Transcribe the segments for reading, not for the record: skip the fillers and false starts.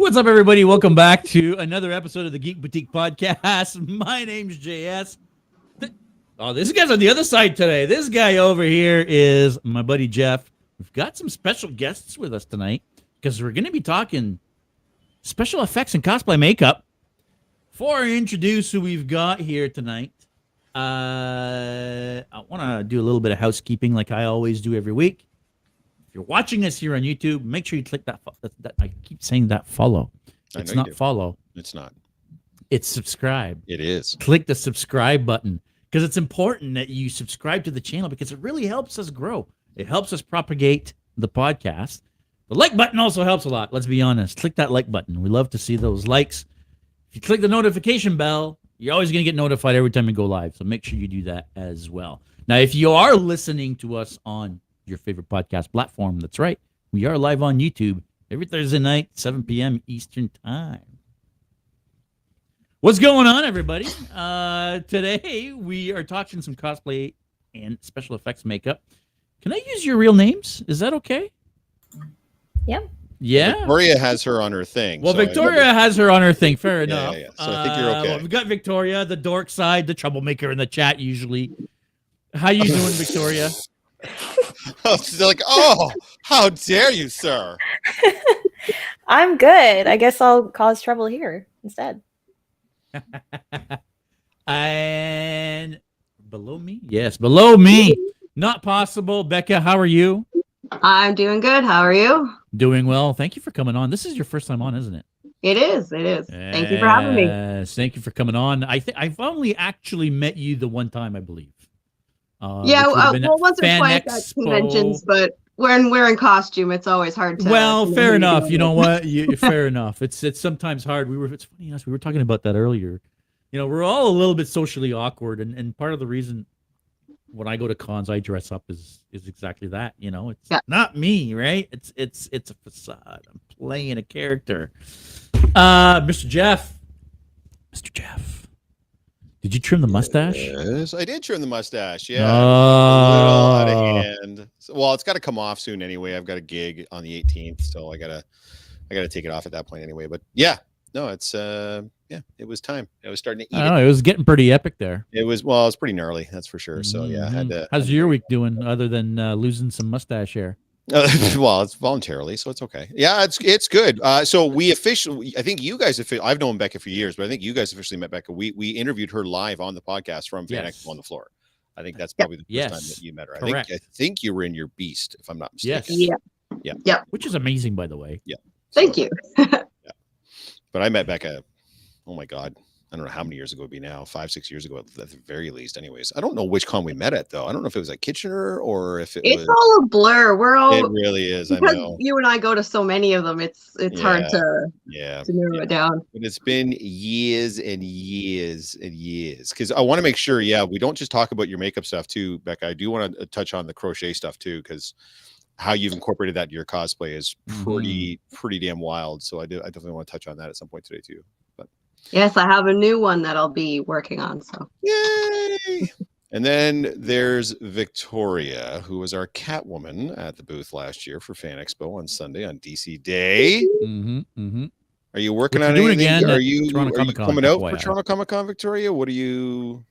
What's up, everybody? Welcome back to another episode of the Geek Boutique podcast. My name's JS. Oh, this guy's on the other side today. This guy over here is my buddy Jeff. We've got some special guests with us tonight because we're going to be talking special effects and cosplay makeup. Before I introduce who we've got here tonight, I want to do a little bit of housekeeping like I always do every week. If you're watching us here on YouTube, make sure you click that I keep saying that follow. It's not follow. It's not. It's subscribe. It is. Click the subscribe button because it's important that you subscribe to the channel because it really helps us grow. It helps us propagate the podcast. The like button also helps a lot. Let's be honest. Click that like button. We love to see those likes. If you click the notification bell, you're always going to get notified every time we go live. So make sure you do that as well. Now, if you are listening to us on your favorite podcast platform, that's right, we are live on YouTube every Thursday night, 7 p.m. Eastern time. What's going on, everybody? Today we are talking some cosplay and special effects makeup. Can I use your real names? Is that okay? Yep. Yeah. Victoria has her on her thing. Well, so Victoria has her on her thing. Fair enough. Yeah. So I think you're okay. We've got Victoria, the dork side, the troublemaker in the chat usually. How you doing, Victoria? They're like, oh, how dare you, sir? I'm good. I guess I'll cause trouble here instead. And below me? Yes, below me. Not possible. Becca, how are you? I'm doing good. How are you? Doing well. Thank you for coming on. This is your first time on, isn't it? It is. It is. Thank you for having me. Yes, thank you for coming on. I've only actually met you the one time, I believe. Well, once or twice at conventions, but when we're in costume, it's always hard to. Well, fair enough. You know what? Fair enough. It's sometimes hard. It's funny enough. We were talking about that earlier. You know, we're all a little bit socially awkward, and part of the reason when I go to cons, I dress up is exactly that. You know, it's not me, right? It's a facade. I'm playing a character. Mr. Jeff. Did you trim the mustache? Yes, I did trim the mustache. Yeah. Oh. A little out of hand. Well, it's got to come off soon anyway. I've got a gig on the 18th, so I gotta take it off at that point anyway. But yeah, no, it's it was time. I was starting to eat it was getting pretty epic there. It was pretty gnarly, that's for sure. So yeah, I had to. How's your week doing other than losing some mustache hair? Well, it's voluntarily, so it's okay. Yeah, it's good. So we officially, I think you guys, I've known Becca for years, but I think you guys officially met Becca. We interviewed her live on the podcast from Fan Expo on the floor. I think that's probably the first time that you met her. I think you were in your Beast, if I'm not mistaken. Yes. Yeah. Which is amazing, by the way. Yeah. Thank you. Yeah. But I met Becca, oh my God, I don't know how many years ago it would be now, 5-6 years ago at the very least. Anyways, I don't know which con we met at though. I don't know if it was at Kitchener or if it's all a blur. It really is. I know. You and I go to so many of them. It's hard to narrow it down. But it's been years and years and years because I want to make sure. Yeah, we don't just talk about your makeup stuff too, Becca. I do want to touch on the crochet stuff too because how you've incorporated that to your cosplay is pretty damn wild. So I definitely want to touch on that at some point today too. But yes, I have a new one that I'll be working on. So yay! And then there's Victoria, who was our Catwoman at the booth last year for Fan Expo on Sunday on DC Day. Are you working on anything? Again are you coming out FYI. for Toronto Comic-Con, Victoria? What are you?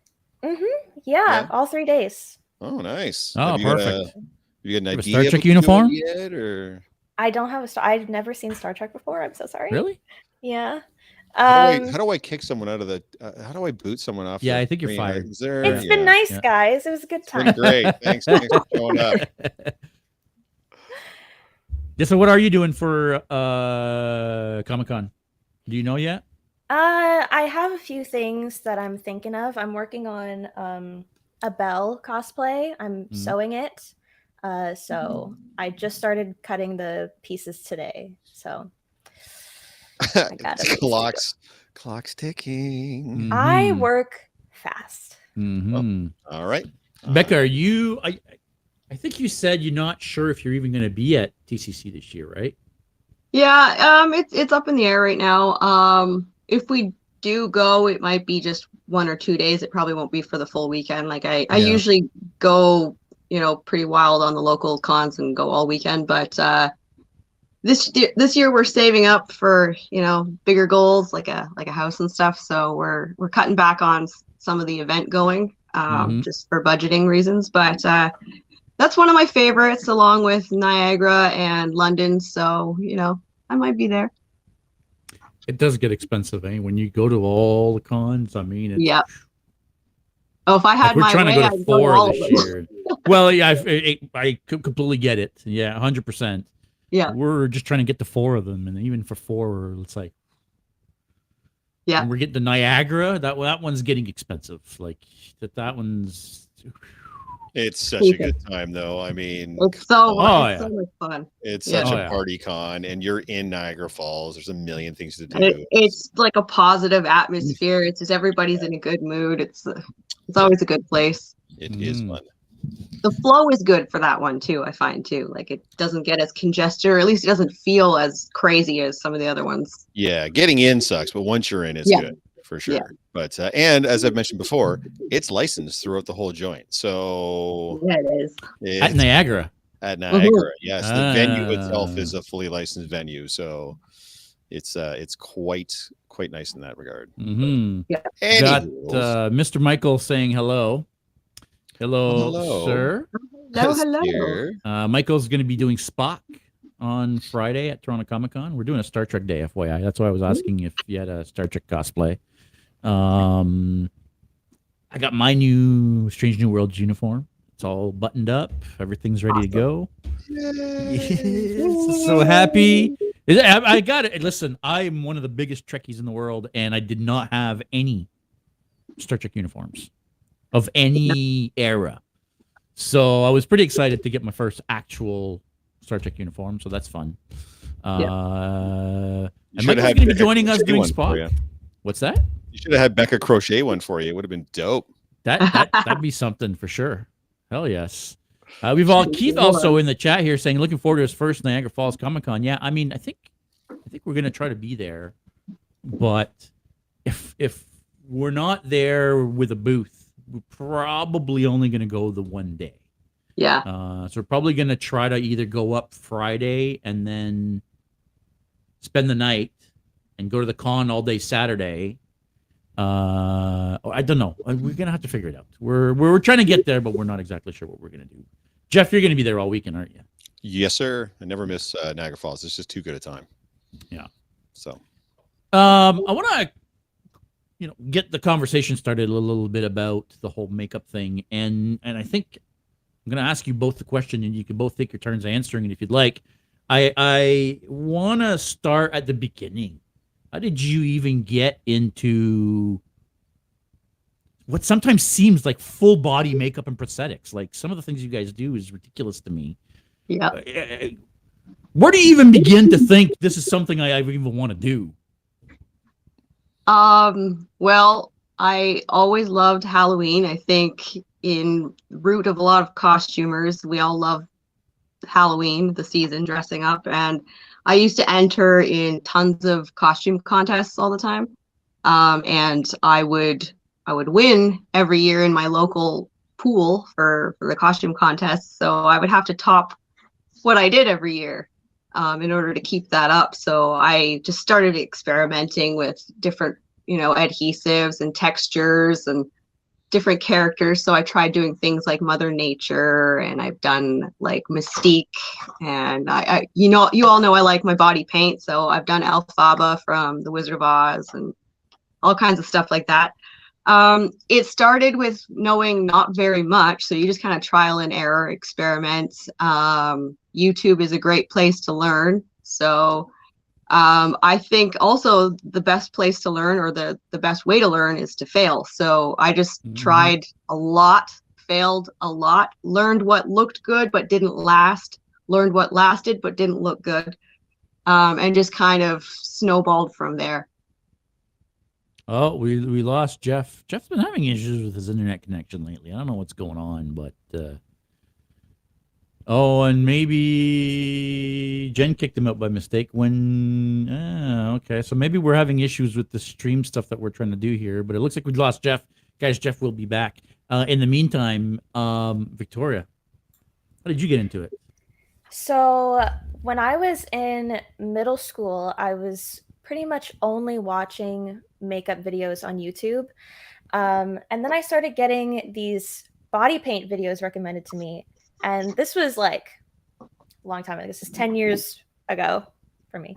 Yeah, all 3 days. Oh, nice. Oh, perfect. You got an idea? Star Trek uniform yet, or? I don't have I've never seen Star Trek before. I'm so sorry. Really? Yeah. How do I kick someone out of the? How do I boot someone off? Yeah, I think you're fired. It's been nice, guys. It was a good time. Great. Thanks for showing up. Yeah. So, what are you doing for ComicCon? Do you know yet? I have a few things that I'm thinking of. I'm working on a Belle cosplay. I'm sewing it. So I just started cutting the pieces today. So I got it. Clock's ticking. I work fast. Oh, all right. Becca, are you I think you said you're not sure if you're even going to be at TCC this year, right? Yeah, it's up in the air right now. If we do go, it might be just 1 or 2 days. It probably won't be for the full weekend. Like I usually go, pretty wild on the local cons and go all weekend. But this year we're saving up for, you know, bigger goals like a house and stuff. So we're cutting back on some of the event going, just for budgeting reasons. But that's one of my favorites, along with Niagara and London. So, you know, I might be there. It does get expensive, eh? When you go to all the cons, I mean, it's, Yeah. Oh, if I had we're my trying way, to go to I'd go 4 all this of them. year. Well, yeah, I completely get it. Yeah, 100%. Yeah. We're just trying to get to 4 of them, and even for 4, it's like, Yeah. and we're getting to Niagara. That one's getting expensive. Like that one's. It's such a good time, though. I mean, It's so yeah. so much fun. it's Yeah. such Oh, a yeah. party con, and you're in Niagara Falls. There's a million things to do. It's like a positive atmosphere. It's just everybody's in a good mood. It's always a good place. It is fun. The flow is good for that one too, I find too. Like it doesn't get as congested, or at least it doesn't feel as crazy as some of the other ones. Yeah, getting in sucks, but once you're in, it's good for sure. Yeah. But and as I've mentioned before, it's licensed throughout the whole joint. So Yeah, it is. At Niagara. At Niagara, yes. The venue Ah. itself is a fully licensed venue, so it's quite nice in that regard. Mm-hmm. Yeah. Got Anyways. Mr. Michael saying hello. Hello, Hello. sir. Hello. Here. Michael's going to be doing Spock on Friday at Toronto Comic-Con. We're doing a Star Trek day, FYI. That's why I was asking if you had a Star Trek cosplay. I got my new Strange New Worlds uniform. It's all buttoned up. Everything's ready to go. Yes, so happy. I got it. Listen, I'm one of the biggest Trekkies in the world, and I did not have any Star Trek uniforms of any era. So I was pretty excited to get my first actual Star Trek uniform. So that's fun. And Michael's going to be joining us doing Spock. What's that? You should have had Becca crochet one for you. It would have been dope. That'd be something for sure. Hell yes. We've all Keith also in the chat here saying looking forward to his first Niagara Falls Comic-Con. Yeah, I mean, I think we're gonna try to be there, but if we're not there with a booth, we're probably only gonna go the one day. Yeah. So we're probably gonna try to either go up Friday and then spend the night and go to the con all day Saturday. I don't know. We're gonna have to figure it out. We're trying to get there, but we're not exactly sure what we're gonna do. Jeff, you're gonna be there all weekend, aren't you? Yes, sir. I never miss Niagara Falls. It's just too good a time. Yeah. So, I want to, get the conversation started a little bit about the whole makeup thing, and I think I'm gonna ask you both the question, and you can both take your turns answering it if you'd like. I want to start at the beginning. How did you even get into what sometimes seems like full body makeup and prosthetics? Like some of the things you guys do is ridiculous to me. Yeah. Where do you even begin to think this is something I even want to do? Well, I always loved Halloween. I think in root of a lot of costumers, we all love Halloween, the season, dressing up, and I used to enter in tons of costume contests all the time, and I would win every year in my local pool for the costume contests. So I would have to top what I did every year in order to keep that up. So I just started experimenting with different, adhesives and textures and different characters. So I tried doing things like Mother Nature, and I've done like Mystique, and you all know I like my body paint, so I've done Elphaba from The Wizard of Oz and all kinds of stuff like that. It started with knowing not very much, so you just kind of trial and error, experiment. YouTube is a great place to learn. So I think also the best place to learn, or the best way to learn, is to fail. So I just tried a lot, failed a lot, learned what looked good but didn't last, learned what lasted but didn't look good, and just kind of snowballed from there. Oh, we lost Jeff. Jeff's been having issues with his internet connection lately. I don't know what's going on, but and maybe Jen kicked him out by mistake when okay, so maybe we're having issues with the stream stuff that we're trying to do here, but it looks like we lost Jeff. Guys, Jeff will be back. In the meantime, Victoria, how did you get into it? So when I was in middle school, I was pretty much only watching makeup videos on YouTube. And then I started getting these body paint videos recommended to me. And this was like a long time ago. This is 10 years ago for me.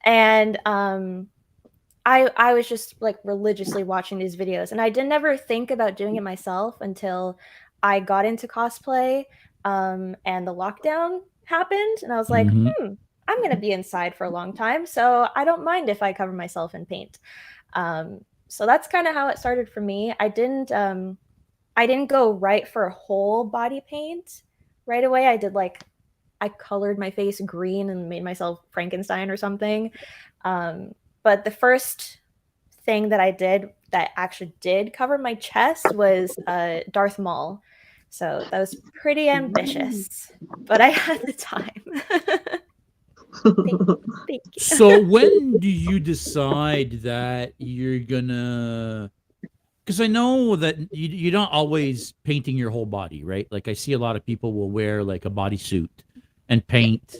And I was just like religiously watching these videos. And I didn't ever think about doing it myself until I got into cosplay and the lockdown happened. And I was like, Mhm. I'm going to be inside for a long time. So I don't mind if I cover myself in paint. So that's kind of how it started for me. I didn't go right for a whole body paint right away. I colored my face green and made myself Frankenstein or something. But the first thing that I did that actually did cover my chest was Darth Maul. So that was pretty ambitious, but I had the time. Thank you. So when do you decide that you're gonna? Because I know that you're not always painting your whole body, right? Like I see a lot of people will wear like a bodysuit and paint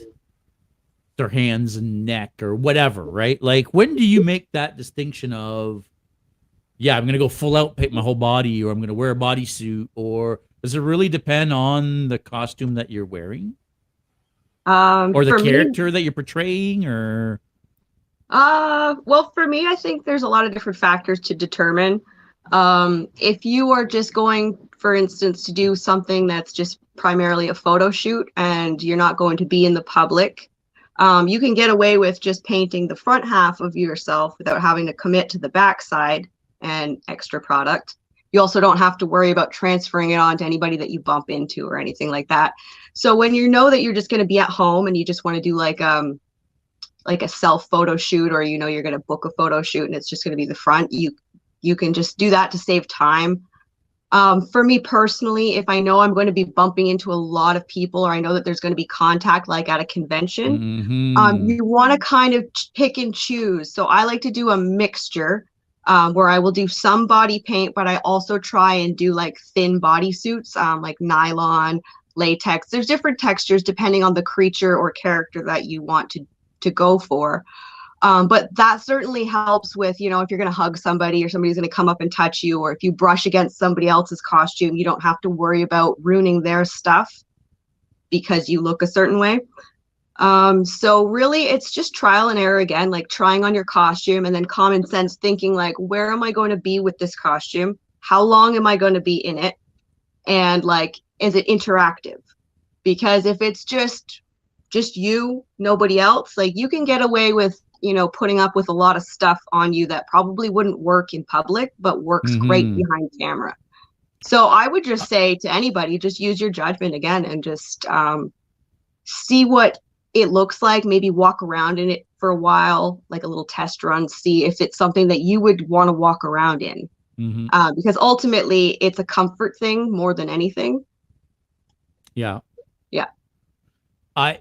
their hands and neck or whatever, right? Like when do you make that distinction of, yeah, I'm gonna go full out paint my whole body, or I'm gonna wear a bodysuit, or does it really depend on the costume that you're wearing or the For me, character that you're portraying, or? well, for me, I think there's a lot of different factors to determine. If you are just going, for instance, to do something that's just primarily a photo shoot and you're not going to be in the public, you can get away with just painting the front half of yourself without having to commit to the back side and extra product. You also don't have to worry about transferring it on to anybody that you bump into or anything like that. So when you know that you're just going to be at home and you just want to do like a self photo shoot, or you know you're going to book a photo shoot and it's just going to be the front, you can just do that to save time. For me personally, if I know I'm going to be bumping into a lot of people, or I know that there's going to be contact like at a convention, Mm-hmm. you want to kind of pick and choose. So I like to do a mixture, where I will do some body paint, but I also try and do like thin body suits, like nylon, latex. There's different textures depending on the creature or character that you want to go for. But that certainly helps with, you know, if you're going to hug somebody or somebody's going to come up and touch you, or if you brush against somebody else's costume, you don't have to worry about ruining their stuff because you look a certain way. So really it's just trial and error again, like trying on your costume and then common sense thinking like, where am I going to be with this costume? How long am I going to be in it? And like, is it interactive? Because if it's just you, nobody else, like you can get away with, you know, putting up with a lot of stuff on you that probably wouldn't work in public, but works great Mm-hmm. behind camera. So I would just say to anybody, just use your judgment again and just see what it looks like, maybe walk around in it for a while, like a little test run, see if it's something that you would want to walk around in. Mm-hmm. Because ultimately it's a comfort thing more than anything. Yeah. Yeah. I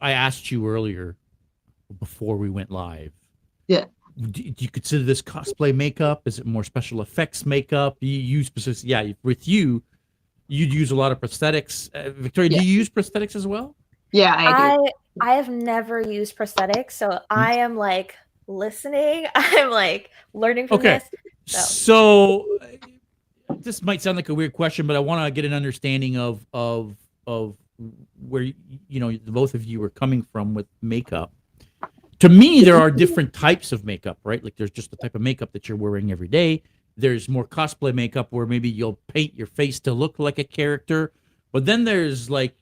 asked you earlier before we went live. Yeah. Do you consider this cosplay makeup? Is it more special effects makeup? You use specific? Yeah, with you'd use a lot of prosthetics. Victoria, Yeah. do you use prosthetics as well? Yeah, I do. I have never used prosthetics, so I am like listening. I'm like learning from Okay. this. So this might sound like a weird question, but I want to get an understanding of where you know the both of you are coming from with makeup. To me, there are different types of makeup, right? Like there's just the type of makeup that you're wearing every day. There's more cosplay makeup where maybe you'll paint your face to look like a character, but then there's like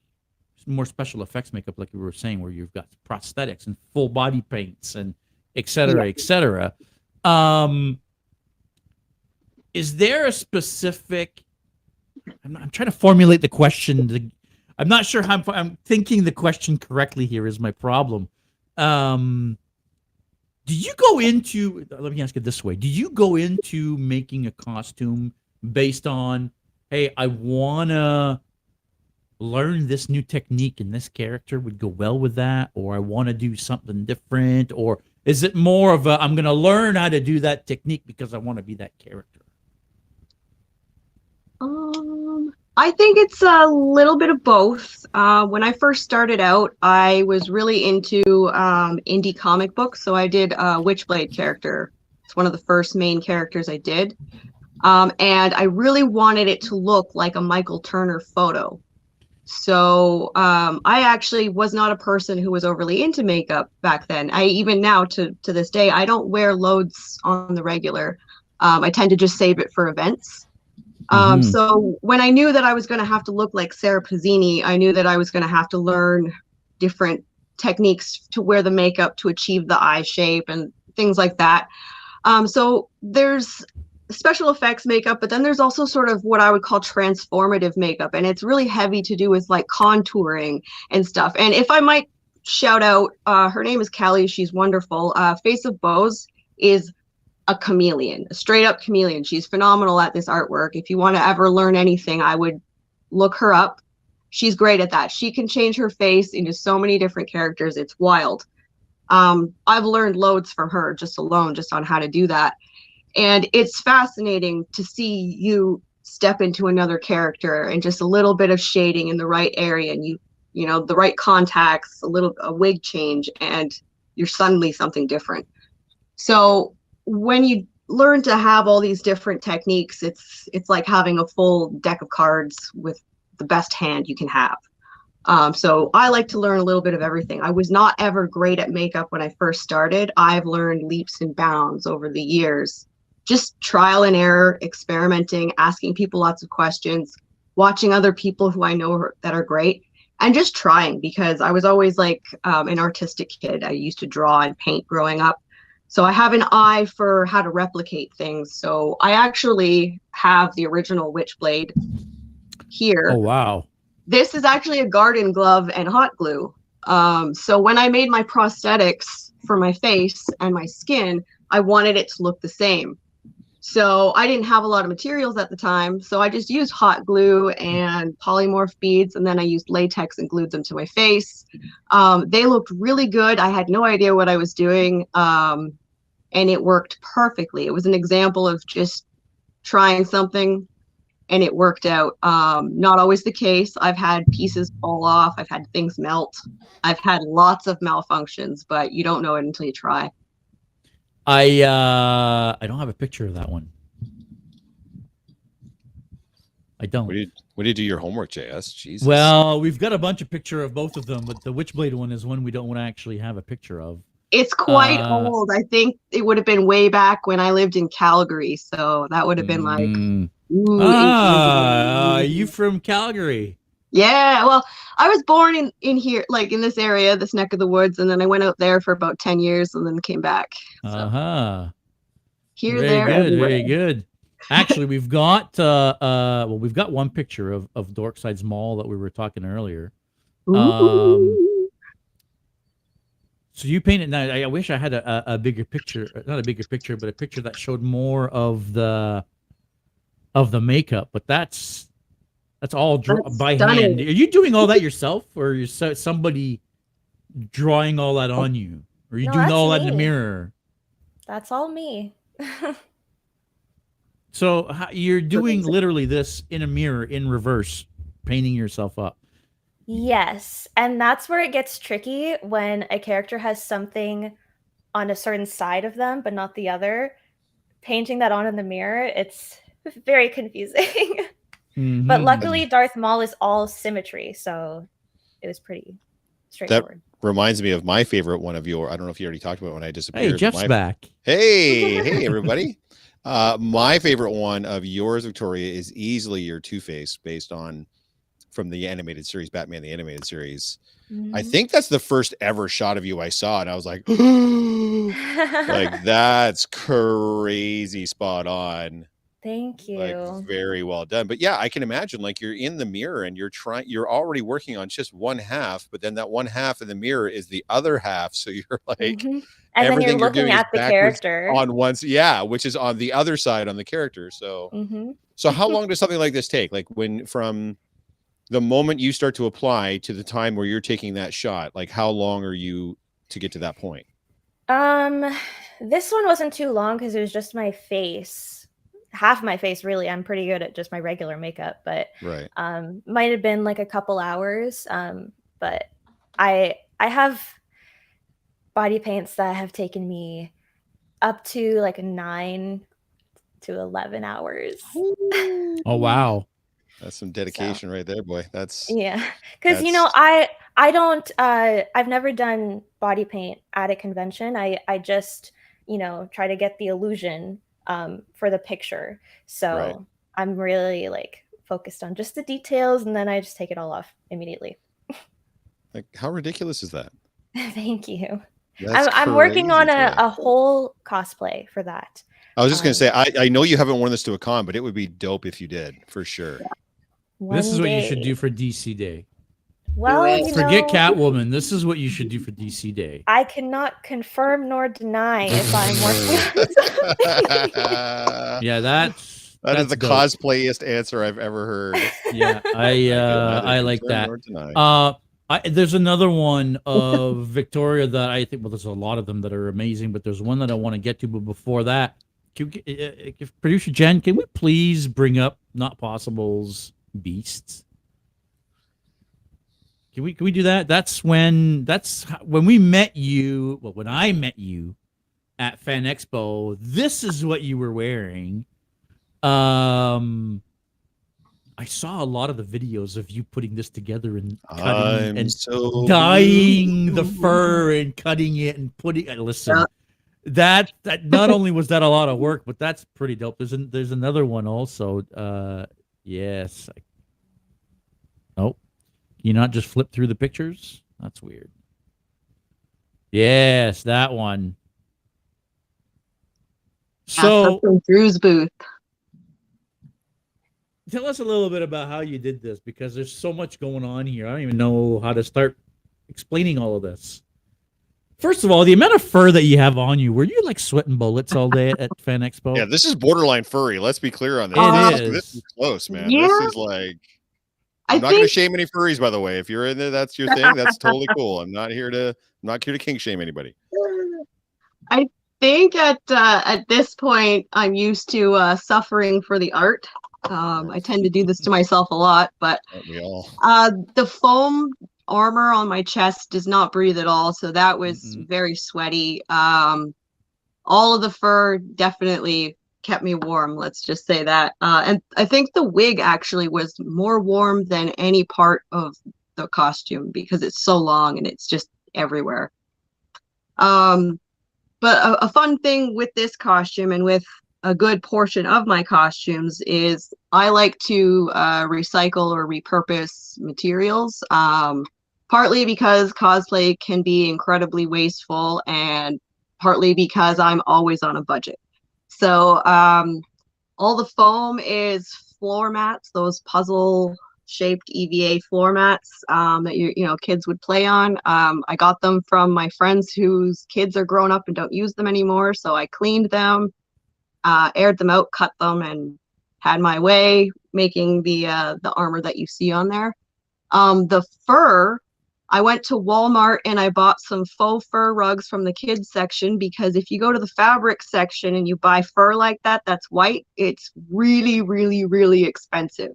more special effects makeup, like we were saying, where you've got prosthetics and full body paints and et cetera, et cetera. Is there a specific? I'm trying to formulate the question. I'm not sure how I'm thinking the question correctly here is my problem. Do you go into, let me ask it this way. Do you go into making a costume based on, hey, I want to learn this new technique and this character would go well with that, or I want to do something different, or is it more of a, I'm going to learn how to do that technique because I want to be that character? I think it's a little bit of both. When I first started out, I was really into indie comic books. So I did a Witchblade character. It's one of the first main characters I did. And I really wanted it to look like a Michael Turner photo. So I actually was not a person who was overly into makeup back then. Even now to this day, I don't wear loads on the regular. I tend to just save it for events. So when I knew that I was going to have to look like Sarah Pazzini, I knew that I was going to have to learn different techniques to wear the makeup to achieve the eye shape and things like that. So there's special effects makeup, but then there's also sort of what I would call transformative makeup, and it's really heavy to do with like contouring and stuff. And if I might shout out, her name is Callie. She's wonderful. Face of Bows is a chameleon, a straight up chameleon. She's phenomenal at this artwork. If you want to ever learn anything, I would look her up. She's great at that. She can change her face into so many different characters. It's wild. I've learned loads from her just on how to do that. And it's fascinating to see you step into another character and just a little bit of shading in the right area, and you know, the right contacts, a wig change, and you're suddenly something different. So when you learn to have all these different techniques, it's like having a full deck of cards with the best hand you can have. So I like to learn a little bit of everything. I was not ever great at makeup when I first started. I've learned leaps and bounds over the years, just trial and error, experimenting, asking people lots of questions, watching other people who I know that are great, and just trying, because I was always like an artistic kid. I used to draw and paint growing up. So I have an eye for how to replicate things. So I actually have the original Witchblade here. Oh, wow. This is actually a garden glove and hot glue. So when I made my prosthetics for my face and my skin, I wanted it to look the same. So I didn't have a lot of materials at the time. So I just used hot glue and polymorph beads, and then I used latex and glued them to my face. They looked really good. I had no idea what I was doing. And it worked perfectly. It was an example of just trying something and it worked out. Not always the case. I've had pieces fall off. I've had things melt. I've had lots of malfunctions, but you don't know it until you try. I don't have a picture of that one. I don't. What did you do your homework, JS? Jesus. Well, we've got a bunch of picture of both of them, but the Witchblade one is one we don't actually have a picture of. It's quite old. I think it would have been way back when I lived in Calgary. So that would have been like, are you from Calgary? Yeah, well, I was born in here, like in this area, this neck of the woods, and then I went out there for about 10 years and then came back. So, here, very there, good, everywhere. very good. Actually, we've got we've got one picture of Dorkside's Mall that we were talking earlier. So you painted. Now, I wish I had a bigger picture, not a bigger picture, but a picture that showed more of the makeup. But that's all by hand. Are you doing all that yourself, or is somebody drawing all that on you? Or are you doing all that in the mirror? That's all me. So you're doing literally this in a mirror in reverse, painting yourself up. Yes, and that's where it gets tricky when a character has something on a certain side of them but not the other. Painting that on in the mirror, it's very confusing. But luckily Darth Maul is all symmetry, so it was pretty straightforward. That reminds me of my favorite one of your, I don't know if you already talked about it when I disappeared. Hey, Jeff's back. Hey everybody. My favorite one of yours, Victoria, is easily your Two-Face, based on from the animated series, Batman the Animated Series. I think that's the first ever shot of you I saw, and I was like, like, that's crazy spot on. Thank you. Like, very well done. But yeah, I can imagine, like, you're in the mirror and you're already working on just one half, but then that one half in the mirror is the other half. So you're like, and then you're looking at the character on once, which is on the other side on the character. So, so how long does something like this take? Like, from the moment you start to apply to the time where you're taking that shot, like, how long are you to get to that point? This one wasn't too long because it was just my face. half my face really. I'm pretty good at just my regular makeup, but Right. might have been like a couple hours. But I have body paints that have taken me up to like 9 to 11 hours. Oh wow. That's some dedication right there, boy. That's Yeah, because I don't I've never done body paint at a convention. I just try to get the illusion for the picture. So right. I'm really like focused on just the details, and then I just take it all off immediately. Like, how ridiculous is that? Thank you. That's I'm working on crazy, a whole cosplay for that. I was just gonna say, I know you haven't worn this to a con, but it would be dope if you did, for sure. This is what you should day. do for DC Day. Well, it. Forget Catwoman. This is what you should do for DC Day. I cannot confirm nor deny if I'm working on Yeah, that's that is the dope. cosplayest answer I've ever heard. Yeah, I like that. There's another one of Victoria that I think. Well, there's a lot of them that are amazing, but there's one that I want to get to. But before that, producer Jen, can we please bring up Not Possible's Beasts? Can we do that? That's when we met you. Well, when I met you at Fan Expo, this is what you were wearing. I saw a lot of the videos of you putting this together and cutting dyeing the fur and cutting it and putting. Listen, that not only was that a lot of work, but that's pretty dope. There's another one also. Yes. Oh, can you not just flip through the pictures? That's weird. Yes, that one. So from Drew's booth. Tell us a little bit about how you did this, because there's so much going on here. I don't even know how to start explaining all of this. First of all, the amount of fur that you have on you, were you like sweating bullets all day at Fan Expo? Yeah, this is borderline furry. Let's be clear on this. This is close, man. Yeah. This is like, I'm not going to shame any furries, by the way. If you're in there, that's your thing. That's totally cool. I'm not here to kink shame anybody. I think at this point, I'm used to suffering for the art. I tend to do this to myself a lot, but we all. The foam armor on my chest does not breathe at all, so that was very sweaty. All of the fur definitely kept me warm, let's just say that. And I think the wig actually was more warm than any part of the costume because it's so long and it's just everywhere. But a fun thing with this costume and with a good portion of my costumes is I like to recycle or repurpose materials, partly because cosplay can be incredibly wasteful and partly because I'm always on a budget. So all the foam is floor mats, those puzzle shaped EVA floor mats that kids would play on. I got them from my friends whose kids are grown up and don't use them anymore, so I cleaned them, aired them out, cut them, and had my way making the armor that you see on there. The fur, I went to Walmart and I bought some faux fur rugs from the kids section, because if you go to the fabric section and you buy fur like that, that's white, it's really, really, really expensive.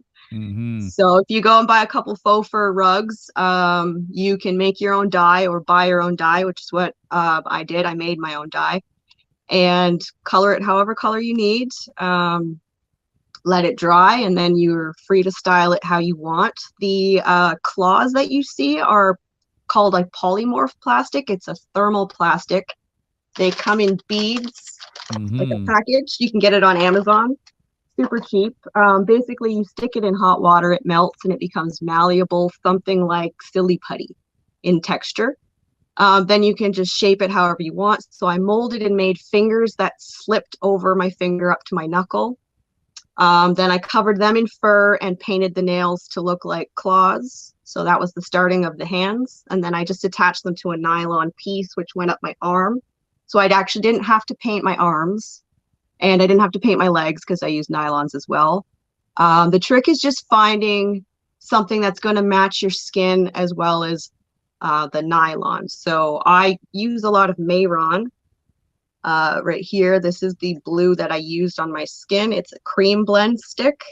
So if you go and buy a couple faux fur rugs, you can make your own dye or buy your own dye, which is what I did. I made my own dye and color it however color you need. Let it dry, and then you're free to style it how you want. The claws that you see are called like polymorph plastic. It's a thermal plastic. They come in beads, like a package. You can get it on Amazon. Super cheap. Basically, you stick it in hot water, it melts, and it becomes malleable, something like silly putty in texture. Then you can just shape it however you want. So I molded and made fingers that slipped over my finger up to my knuckle. Then I covered them in fur and painted the nails to look like claws. So that was the starting of the hands. And then I just attached them to a nylon piece, which went up my arm. So I actually didn't have to paint my arms. And I didn't have to paint my legs because I use nylons as well. The trick is just finding something that's going to match your skin as well as the nylon. So I use a lot of Mayron. right here. This is the blue that I used on my skin. It's a cream blend stick.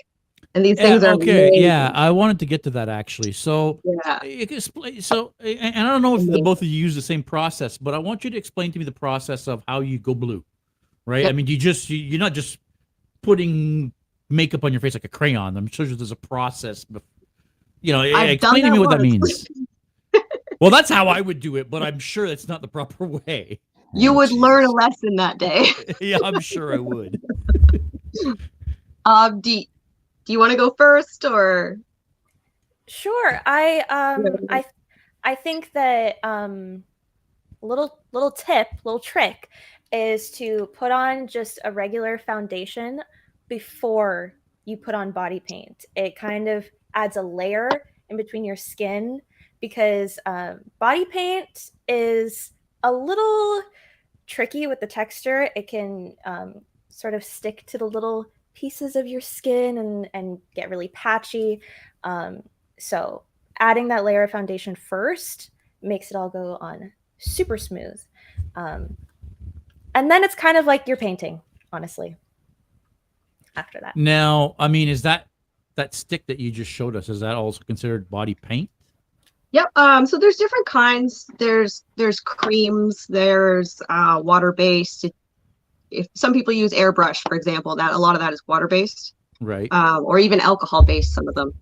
And these things are okay. amazing. Yeah, I wanted to get to that actually. So, Yeah. you can explain. So, and I don't know if the both of you use the same process, but I want you to explain to me the process of how you go blue, right? Yep. I mean, you're not just putting makeup on your face like a crayon. I'm sure there's a process. Explain to me what that means. Well, that's how I would do it, but I'm sure that's not the proper way. You would learn a lesson that day. Yeah, I'm sure I would. Do you want to go first or? Sure. I think that little trick is to put on just a regular foundation before you put on body paint. It kind of adds a layer in between your skin because body paint is a little tricky with the texture. It can sort of stick to the little pieces of your skin and get really patchy. So adding that layer of foundation first makes it all go on super smooth. And then it's kind of like you're painting, honestly, after that. Now, I mean, is that stick that you just showed us, is that also considered body paint? Yep. So there's different kinds. There's creams, there's water-based. If some people use airbrush, for example, that a lot of that is water-based. Right. Or even alcohol-based, some of them.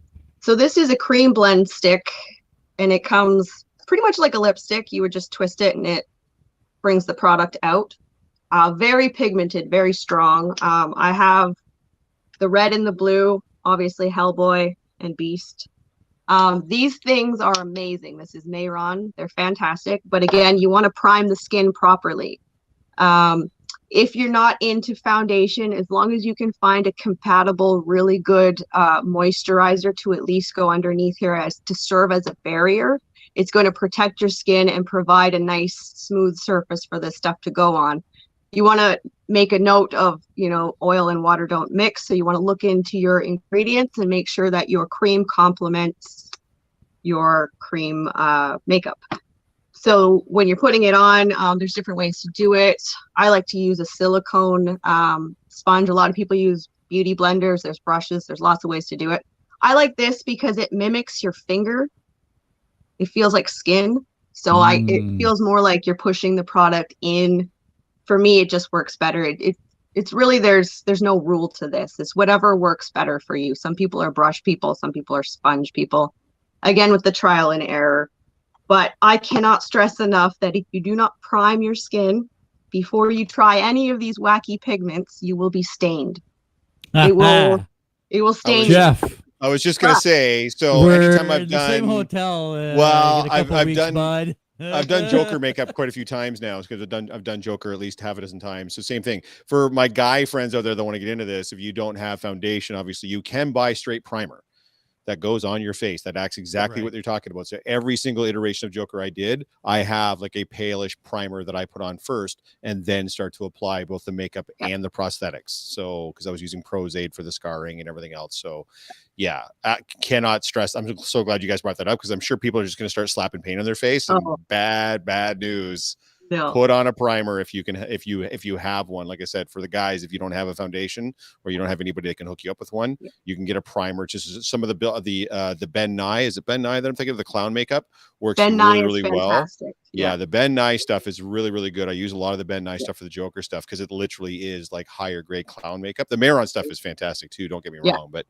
So this is a cream blend stick, and it comes pretty much like a lipstick. You would just twist it, and it brings the product out. Very pigmented, very strong. I have the red and the blue, obviously Hellboy and Beast. These things are amazing. This is Mayron. They're fantastic. But again, you want to prime the skin properly. If you're not into foundation, as long as you can find a compatible, really good moisturizer to at least go underneath here to serve as a barrier, it's going to protect your skin and provide a nice, smooth surface for this stuff to go on. You want to make a note of, oil and water don't mix. So you want to look into your ingredients and make sure that your cream complements your cream makeup. So when you're putting it on, there's different ways to do it. I like to use a silicone sponge. A lot of people use beauty blenders. There's brushes. There's lots of ways to do it. I like this because it mimics your finger. It feels like skin. So it feels more like you're pushing the product in. For me, it just works better. It's really, there's no rule to this. It's whatever works better for you. Some people are brush people. Some people are sponge people. Again, with the trial and error. But I cannot stress enough that if you do not prime your skin before you try any of these wacky pigments, you will be stained. It will stain you. Jeff. I was just gonna say. So We're anytime I've in the done same hotel. well, in a couple I've weeks, done bud. I've done Joker makeup quite a few times now because I've done Joker at least half a dozen times. So same thing for my guy friends out there that want to get into this. If you don't have foundation, obviously you can buy straight primer that goes on your face that acts exactly what you're talking about. So every single iteration of Joker I did, I have like a palish primer that I put on first and then start to apply both the makeup and the prosthetics. So because I was using Prosade for the scarring and everything else. So yeah, I cannot stress. I'm so glad you guys brought that up because I'm sure people are just going to start slapping paint on their face. And bad news. No. Put on a primer if you can, if you have one. Like I said, for the guys, if you don't have a foundation or you don't have anybody that can hook you up with one, you can get a primer. Just some of the Ben Nye, is it Ben Nye that I'm thinking of? The clown makeup works really well. Yeah, the Ben Nye stuff is really good. I use a lot of the Ben Nye stuff for the Joker stuff because it literally is like higher grade clown makeup. The Mayron stuff is fantastic too. Don't get me wrong, but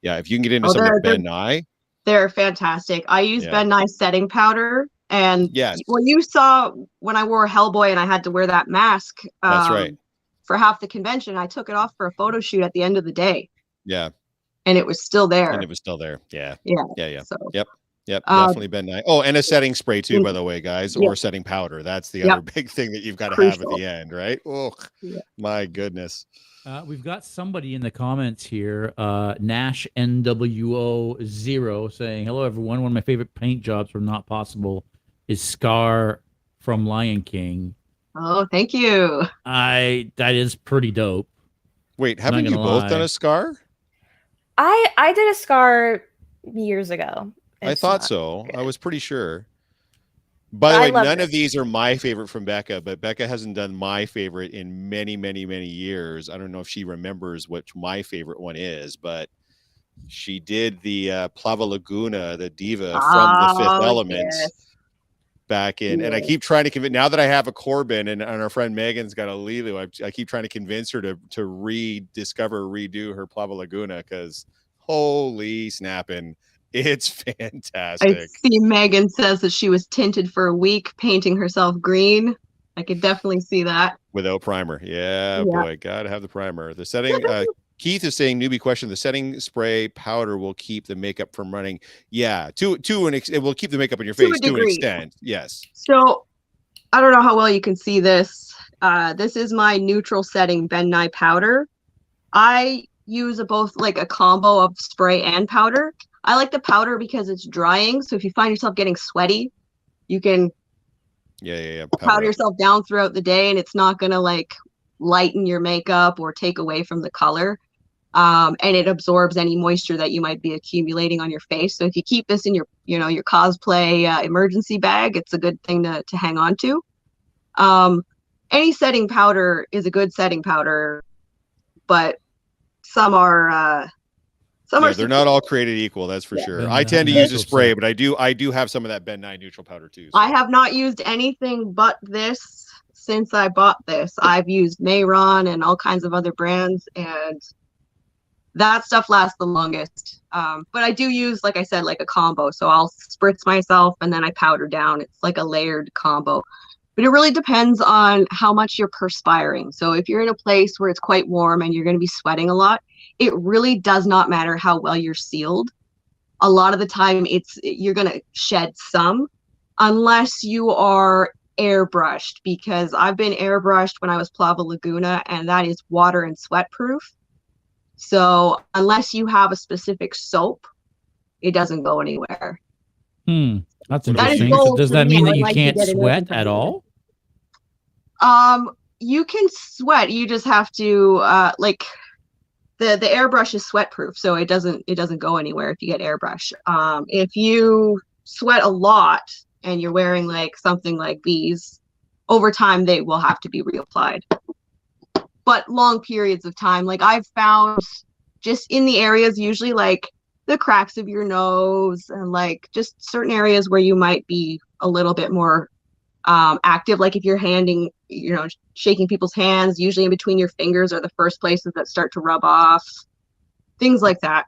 yeah, if you can get into some of the Ben Nye, they're fantastic. I use Ben Nye setting powder. And when you saw when I wore Hellboy and I had to wear that mask that's right. for half the convention, I took it off for a photo shoot at the end of the day. Yeah. And it was still there. Yeah. So, Yep. Definitely Ben Nye. Oh, and a setting spray too, by the way, guys, or setting powder. That's the other big thing that you've got to have at the end, right? Oh, my goodness. We've got somebody in the comments here, Nash NWO0, saying, hello, everyone. One of my favorite paint jobs from Not Possible is Scar from Lion King. Oh, thank you. That is pretty dope. Wait, haven't you both done a Scar? I did a Scar years ago. I thought so. I was pretty sure. By the I way, love none this. of these are my favorite from Becca, but Becca hasn't done my favorite in many, many, many years. I don't know if she remembers what my favorite one is, but she did the Plava Laguna, the diva from the Fifth Oh, Element yes. back in. And I keep trying to convince, now that I have a Corbin and our friend Megan's got a Lulu, I keep trying to convince her to redo her Plava Laguna, because holy snapping, it's I fantastic. see Megan says that she was tinted for a week, painting herself green. I could definitely see that. Without primer. Yeah, Yeah. boy, gotta have the primer. The setting, Keith is saying, newbie question, the setting spray powder will keep the makeup from running. Yeah, it will keep the makeup on your To a face to an degree. extent. Yes. So I don't know how well you can see this. This is my neutral setting Ben Nye powder. I use both like a combo of spray and powder. I like the powder because it's drying. So if you find yourself getting sweaty, you can Yeah. powder yourself down throughout the day, and it's not gonna like lighten your makeup or take away from the color. And it absorbs any moisture that you might be accumulating on your face. So if you keep this in your cosplay emergency bag, it's a good thing to hang on to. Any setting powder is a good setting powder, but some are they're not all created equal, that's for sure. Ben I tend to Nye use a neutral spray, set. but I do have some of that Ben Nye neutral powder too. So. I have not used anything but this since I bought this. I've used Mayron and all kinds of other brands, and that stuff lasts the longest. But I do use, like I said, like a combo. So I'll spritz myself and then I powder down. It's like a layered combo. But it really depends on how much you're perspiring. So if you're in a place where it's quite warm and you're going to be sweating a lot, it really does not matter how well you're sealed. A lot of the time you're going to shed some, unless you are airbrushed, because I've been airbrushed when I was Plava Laguna, and that is water and sweat proof. So unless you have a specific soap, it doesn't go anywhere. That's That is interesting. gold So does for that me. mean I that you like to can't get it every sweat time. at all? You can sweat. You just have to like the airbrush is sweat proof, so it doesn't go anywhere if you get airbrush. If you sweat a lot and you're wearing like something like these, over time they will have to be reapplied. But long periods of time, like I've found just in the areas, usually like the cracks of your nose and like just certain areas where you might be a little bit more active, like if you're shaking people's hands, usually in between your fingers are the first places that start to rub off, things like that.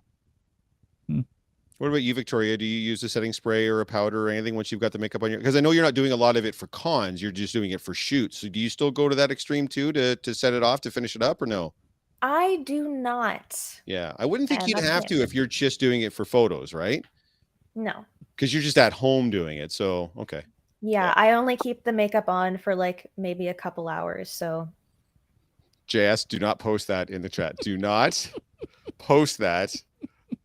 What about you, Victoria? Do you use a setting spray or a powder or anything once you've got the makeup on your, because I know you're not doing a lot of it for cons, you're just doing it for shoots. So do you still go to that extreme too to set it off, to finish it up, or no? I do not. Yeah, I wouldn't think And you'd that's have the to answer. if you're just doing it for photos, right? No. Because you're just at home doing it. So, okay. Yeah, I only keep the makeup on for like maybe a couple hours. So JS, do not post that in the chat. Do not post that.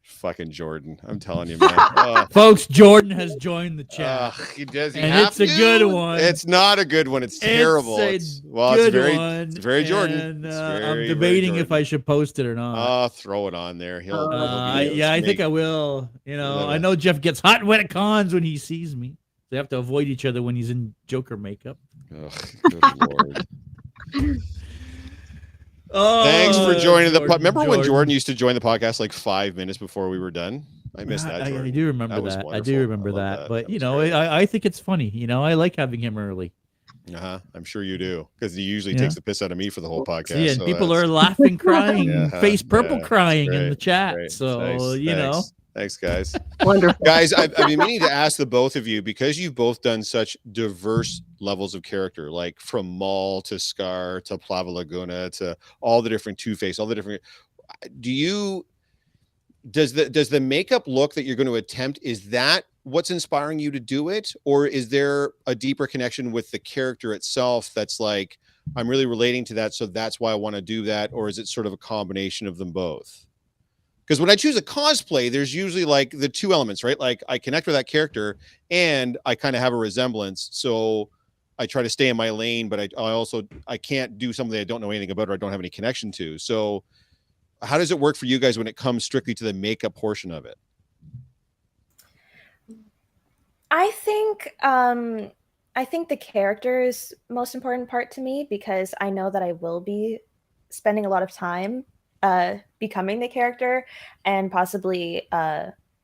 Fucking Jordan. I'm telling you, man. Folks, Jordan has joined the chat. He does. He And have it's a to? good one. It's not a good one. It's terrible. It's It's very Jordan. And, It's I'm very debating if Jordan. I should post it or not. Throw it on there. I think I will. I know Jeff gets hot and wet at cons when he sees me. They have to avoid each other when he's in Joker makeup. Good Lord. Thanks for joining the podcast. Remember when Jordan used to join the podcast like 5 minutes before we were done? I missed that. I do remember that. I do remember that. But I think it's funny. I like having him early. I'm sure you do, because he usually takes the piss out of me for the whole podcast. Yeah, and people are laughing, crying, face purple, crying in the chat. Great. So Thanks, guys. Wonderful. Guys, I've been meaning to ask the both of you, because you've both done such diverse levels of character, like from Maul to Scar to Plava Laguna to all the different Two-Face, all the different. Does the makeup look that you're going to attempt, is that what's inspiring you to do it, or is there a deeper connection with the character itself that's like, I'm really relating to that, so that's why I want to do that, or is it sort of a combination of them both? Because when I choose a cosplay, there's usually like the two elements, right? Like I connect with that character and I kind of have a resemblance. So I try to stay in my lane, but I can't do something I don't know anything about or I don't have any connection to. So how does it work for you guys when it comes strictly to the makeup portion of it? I think I think the character is most important part to me because I know that I will be spending a lot of time becoming the character and possibly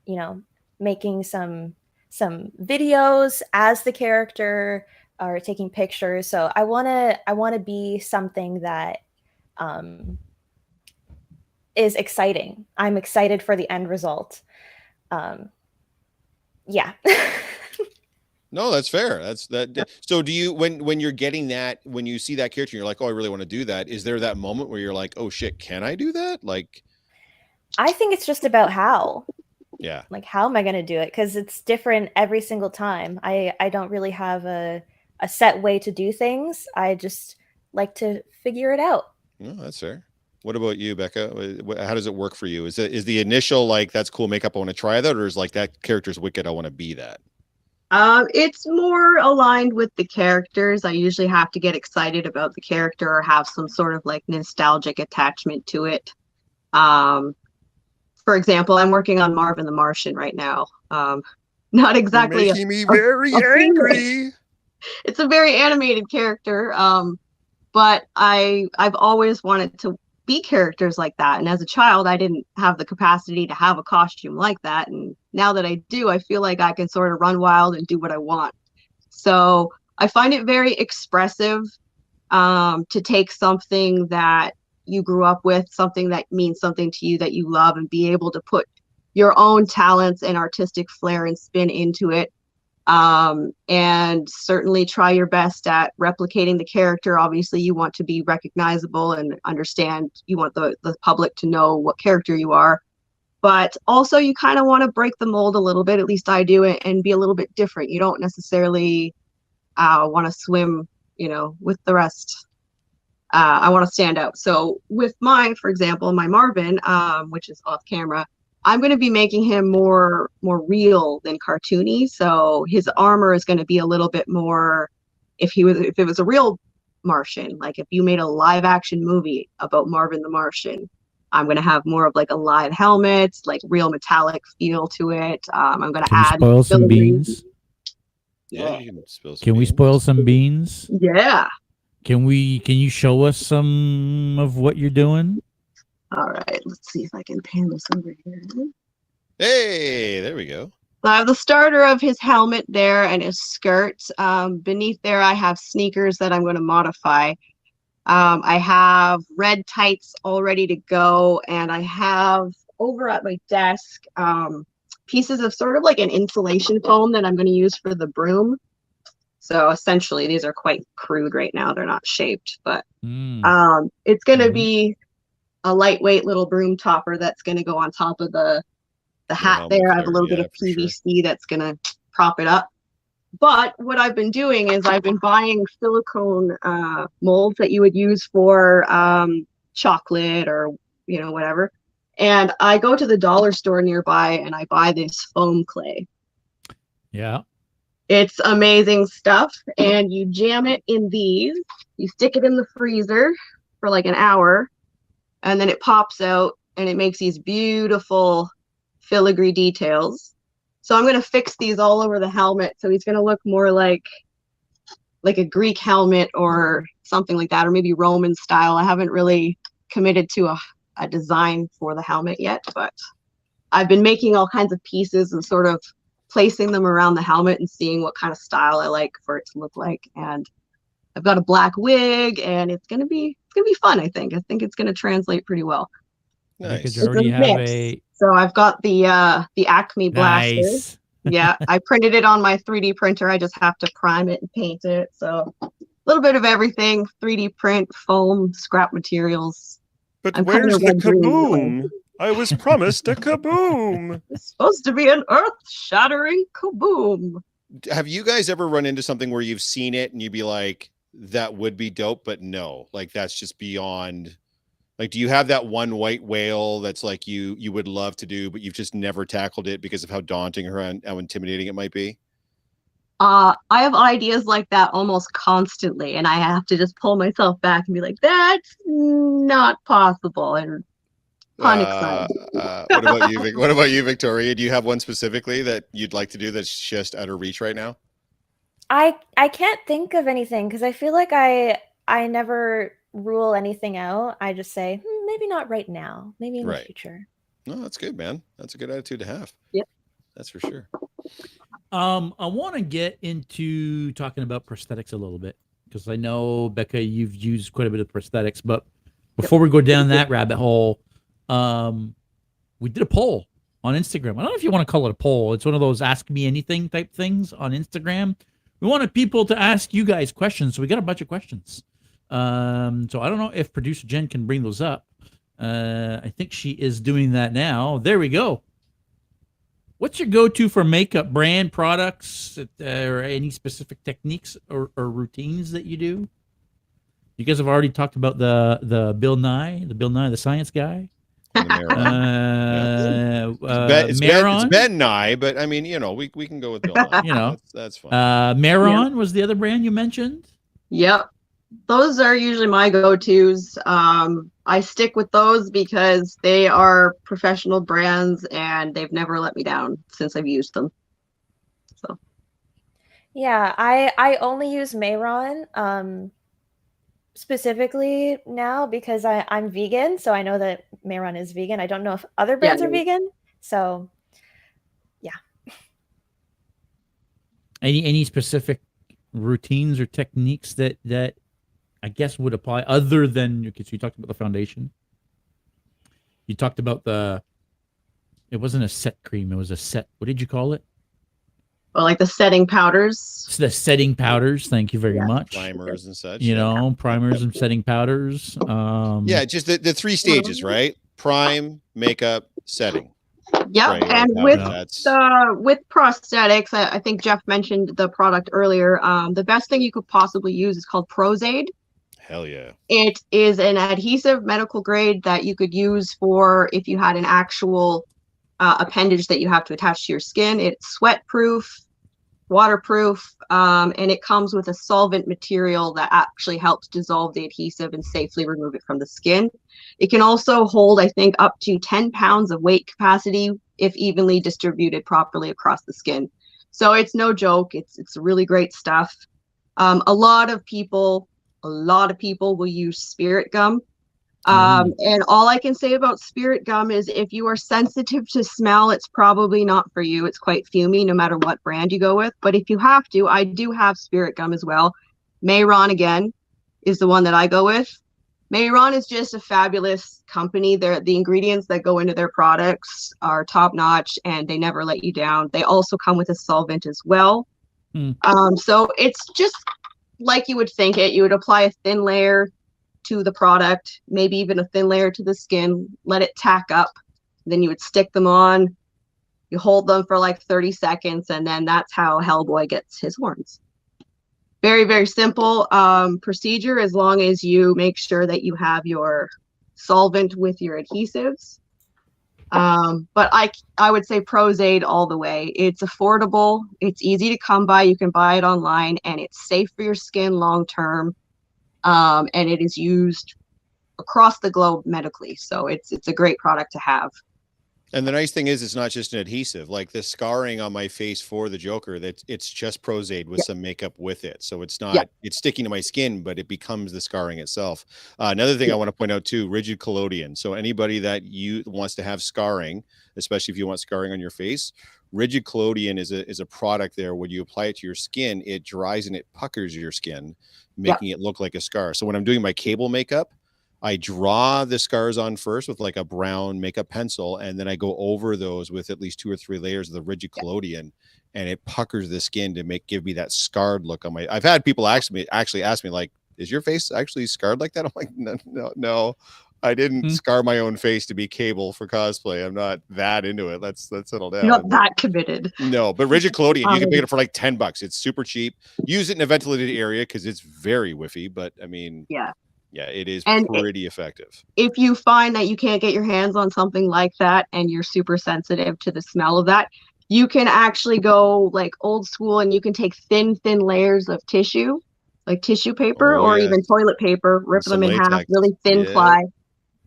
you know, making some videos as the character or taking pictures. So I want to be something that um, is exciting. I'm excited for the end result. Yeah. No, that's fair. That's that. So do you, when you're getting that, when you see that character, you're like, oh, I really want to do that. Is there that moment where you're like, oh shit, can I do that? Like, I think it's just about how. yeah. Like, how am I going to do it? Because it's different every single time. I don't really have a set way to do things. I just like to figure it out. No, that's fair. What about you, Becca? How does it work for you? Is the initial like, that's cool makeup, I want to try that, or is like that character's wicked, I want to be that? It's more aligned with the characters. I usually have to get excited about the character or have some sort of like nostalgic attachment to it. For example, I'm working on Marvin the Martian right now. Not exactly You're making me very angry. It's a very animated character. But I've always wanted to be characters like that. And as a child, I didn't have the capacity to have a costume like that. And now that I do, I feel like I can sort of run wild and do what I want. So I find it very expressive to take something that you grew up with, something that means something to you that you love, and be able to put your own talents and artistic flair and spin into it. And certainly try your best at replicating the character. Obviously, you want to be recognizable and understand, you want the public to know what character you are. But also, you kind of want to break the mold a little bit, at least I do, and be a little bit different. You don't necessarily want to swim, with the rest. I want to stand out. So with for example, my Marvin, which is off camera, I'm going to be making him more real than cartoony. So his armor is going to be a little bit more, if it was a real Martian, like if you made a live action movie about Marvin the Martian, I'm going to have more of like a live helmet, like real metallic feel to it. I'm going to add spoil some beans. Yeah, you can spill some Can we beans. spoil some beans? Yeah. Can you show us some of what you're doing? All right, let's see if I can pan this over here. Hey, there we go. So I have the starter of his helmet there and his skirt. Beneath there, I have sneakers that I'm going to modify. I have red tights all ready to go, and I have over at my desk pieces of sort of like an insulation foam that I'm going to use for the broom. So essentially, these are quite crude right now. They're not shaped, but it's going to be a lightweight little broom topper that's going to go on top of the hat there. I have a little bit of PVC that's going to prop it up. But what I've been doing is I've been buying silicone molds that you would use for chocolate or whatever. And I go to the dollar store nearby and I buy this foam clay. Yeah. It's amazing stuff. And you jam it in these. You stick it in the freezer for like an hour. And then it pops out and it makes these beautiful filigree details. So I'm going to fix these all over the helmet. So he's going to look more like a Greek helmet or something like that, or maybe Roman style. I haven't really committed to a design for the helmet yet, but I've been making all kinds of pieces and sort of placing them around the helmet and seeing what kind of style I like for it to look like. And I've got a black wig, and it's gonna be fun. I think it's gonna translate pretty well. Nice. You already have So I've got the Acme blaster. Nice. Yeah, I printed it on my 3D printer. I just have to prime it and paint it. So a little bit of everything: 3D print, foam, scrap materials. But where's the kaboom? I was promised a kaboom. It's supposed to be an earth-shattering kaboom. Have you guys ever run into something where you've seen it and you'd be like, that would be dope, but no, like that's just beyond? Like, do you have that one white whale that's like you would love to do, but you've just never tackled it because of how daunting or how intimidating it might be? I have ideas like that almost constantly, and I have to just pull myself back and be like, that's not possible. And unexcited. What about you? What about you, Victoria? Do you have one specifically that you'd like to do that's just out of reach right now? I can't think of anything because I feel like I never rule anything out. I just say maybe not right now, maybe in the Right. future. No, that's good, man. That's a good attitude to have. Yep. That's for sure. I want to get into talking about prosthetics a little bit because I know, Becca, you've used quite a bit of prosthetics. But before we go down that rabbit hole, we did a poll on Instagram. I don't know if you want to call it a poll. It's one of those ask me anything type things on Instagram. We wanted people to ask you guys questions, so we got a bunch of questions. So I don't know if producer Jen can bring those up. I think she is doing that now. There we go. What's your go-to for makeup brand products or any specific techniques or routines that you do? You guys have already talked about the Bill Nye, the science guy. And the Maron. It's Maron. Ben Nye, but I mean, we can go with Bill Nye. You know, that's fine. Maron was the other brand you mentioned. Yep. Those are usually my go-tos. I stick with those because they are professional brands and they've never let me down since I've used them. So Yeah, I only use Mayron specifically now because I'm vegan, so I know that Mayron is vegan. I don't know if other brands are vegan, so yeah. Any specific routines or techniques that I guess would apply other than, okay, so you talked about the foundation. You talked about it wasn't a set cream, it was a set, what did you call it? Well, like the setting powders. It's the setting powders. Thank you very much. Primers and such. Primers and setting powders. Yeah, just the 3 stages, right? Prime, makeup, setting. Yep, Right, and with prosthetics, I think Jeff mentioned the product earlier. The best thing you could possibly use is called Prozaid. Hell yeah. It is an adhesive medical grade that you could use for if you had an actual appendage that you have to attach to your skin. It's sweat proof, waterproof, and it comes with a solvent material that actually helps dissolve the adhesive and safely remove it from the skin. It can also hold, I think, up to 10 pounds of weight capacity if evenly distributed properly across the skin. So it's no joke. It's really great stuff. A lot of people will use spirit gum. And all I can say about spirit gum is if you are sensitive to smell, it's probably not for you. It's quite fumey no matter what brand you go with. But if you have to, I do have spirit gum as well. Mayron, again, is the one that I go with. Mayron is just a fabulous company. The ingredients that go into their products are top notch and they never let you down. They also come with a solvent as well. So it's just like you would think it. You would apply a thin layer to the product, maybe even a thin layer to the skin, let it tack up. Then you would stick them on. You hold them for like 30 seconds, and then that's how Hellboy gets his horns. Very, very simple procedure as long as you make sure that you have your solvent with your adhesives. But I would say Prozaid all the way. It's affordable. It's easy to come by. You can buy it online, and it's safe for your skin long term. And it is used across the globe medically. So it's a great product to have. And the nice thing is it's not just an adhesive. Like the scarring on my face for the Joker, that it's just Prozaid with some makeup with it. So it's not, it's sticking to my skin, but it becomes the scarring itself. Another thing I want to point out too, rigid collodion. So anybody that wants to have scarring, especially if you want scarring on your face, rigid collodion is a product there. When you apply it to your skin, it dries and it puckers your skin, making it look like a scar. So when I'm doing my cable makeup, I draw the scars on first with like a brown makeup pencil, and then I go over those with at least 2 or 3 layers of the rigid collodion, and it puckers the skin to give me that scarred look on my. I've had people actually ask me like, "Is your face actually scarred like that?" I'm like, "No, I didn't scar my own face to be cable for cosplay. I'm not that into it. Let's settle down. You're not that committed." No, but rigid collodion, you can pick it up for like $10. It's super cheap. Use it in a ventilated area because it's very whiffy, but I mean, yeah, it is pretty effective. If you find that you can't get your hands on something like that and you're super sensitive to the smell of that, you can actually go like old school and you can take thin layers of tissue, like tissue paper or even toilet paper, rip them in half, really thin ply.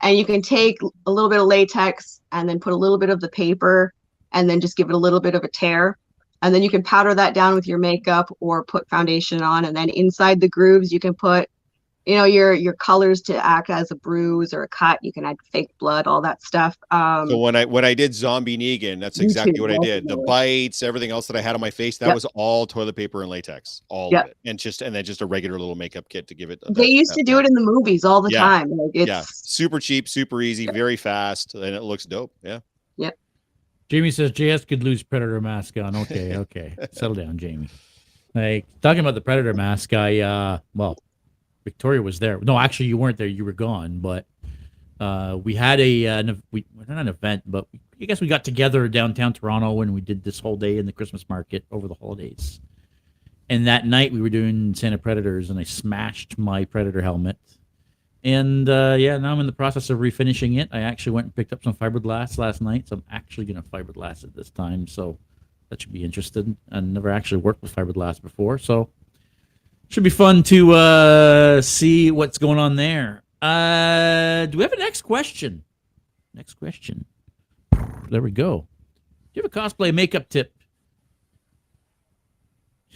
And you can take a little bit of latex and then put a little bit of the paper and then just give it a little bit of a tear. And then you can powder that down with your makeup or put foundation on. And then inside the grooves, you can put, you know, your colors to act as a bruise or a cut. You can add fake blood, all that stuff. So when I did Zombie Negan, that's exactly what I did. The bites, everything else that I had on my face, that was all toilet paper and latex, all of it, and then just a regular little makeup kit to give it. They used to do it in the movies all the time. Like it's super cheap, super easy, very fast, and it looks dope. Yeah. Yep. Jamie says JS could lose Predator mask on. Okay. Settle down, Jamie. Like, talking about the Predator mask, well, Victoria was there. No, actually, you weren't there. You were gone. But we had not an event, but I guess we got together downtown Toronto and we did this whole day in the Christmas market over the holidays. And that night we were doing Santa Predators, and I smashed my Predator helmet. And now I'm in the process of refinishing it. I actually went and picked up some fiberglass last night, so I'm actually going to fiberglass it this time. So that should be interesting. I never actually worked with fiberglass before, so should be fun to see what's going on there. Do we have a next question? Next question. There we go. Do you have a cosplay makeup tip?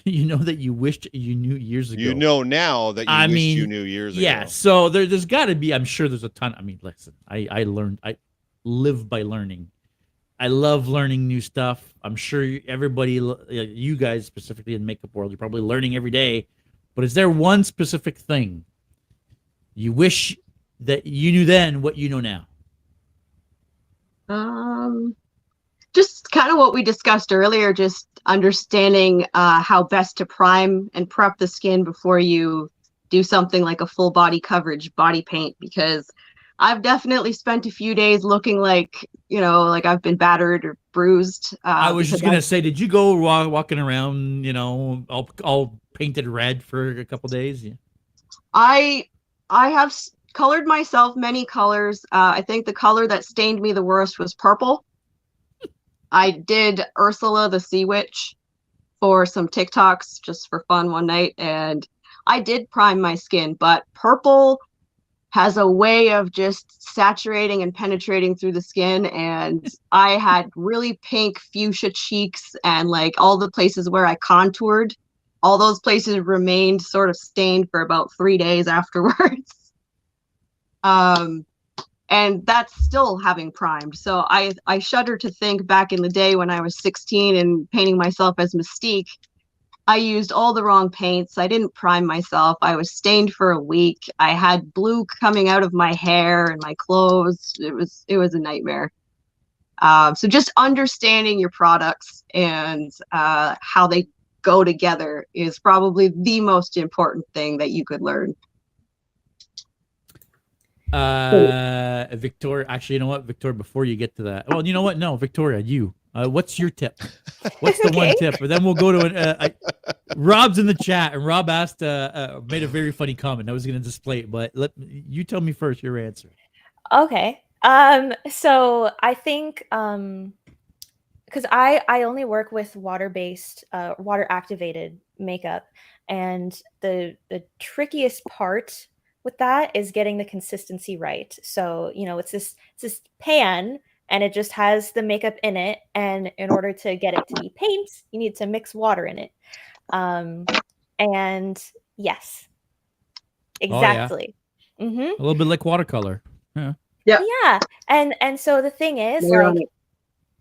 You know that you wished you knew years ago. You know now that you wished you knew years ago. Yeah, so there's got to be, I'm sure there's a ton. I mean, listen, I learned, I live by learning. I love learning new stuff. I'm sure everybody, you guys specifically in the makeup world, you're probably learning every day. But is there one specific thing you wish that you knew then what you know now? Just kind of what we discussed earlier, just understanding how best to prime and prep the skin before you do something like a full body coverage body paint, because I've definitely spent a few days looking like, you know, like I've been battered or bruised. I was just going to say, did you go walking around, you know, all painted red for a couple days? Yeah. I have colored myself many colors. I think the color that stained me the worst was purple. I did Ursula the Sea Witch for some TikToks just for fun one night, and I did prime my skin, but purple has a way of just saturating and penetrating through the skin, and I had really pink fuchsia cheeks, and like all the places where I contoured, all those places remained sort of stained for about 3 days afterwards. And that's still having primed. So I shudder to think back in the day when I was 16 and painting myself as Mystique, I used all the wrong paints. I didn't prime myself. I was stained for a week. I had blue coming out of my hair and my clothes. It was a nightmare. So just understanding your products and how they go together is probably the most important thing that you could learn. Victoria, actually, you know what, Victoria, before you get to that, well, you know what, no, Victoria, you, what's your tip? What's the one tip? But then we'll go to Rob's in the chat, and Rob asked, made a very funny comment. I was going to display it, but you tell me first your answer. Okay. So I think, because I only work with water-based, water-activated makeup, and the trickiest part with that is getting the consistency right. So, you know, it's this pan, and it just has the makeup in it, and in order to get it to be paint, you need to mix water in it. And yes, exactly. Oh, yeah. A little bit like watercolor. Yeah. Yep. Yeah. And so the thing is, like,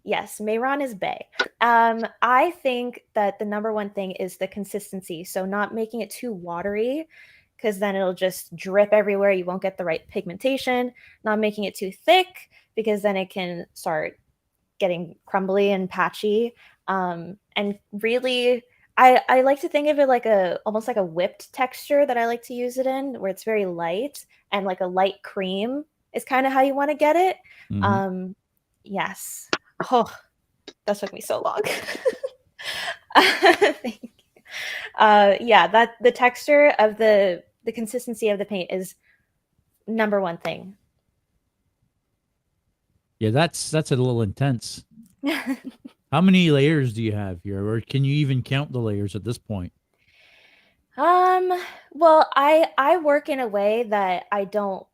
yes, Mayron is bae. I think that the number one thing is the consistency. So not making it too watery, because then it'll just drip everywhere. You won't get the right pigmentation. Not making it too thick, because then it can start getting crumbly and patchy. And really, I like to think of it like almost like a whipped texture that I like to use it in, where it's very light, and like a light cream is kind of how you want to get it. Mm-hmm. Yes. Oh, that took me so long. Thank you. Yeah, that the texture of the consistency of the paint is number one thing. Yeah, that's a little intense. How many layers do you have here, or can you even count the layers at this point? Well, I work in a way that I don't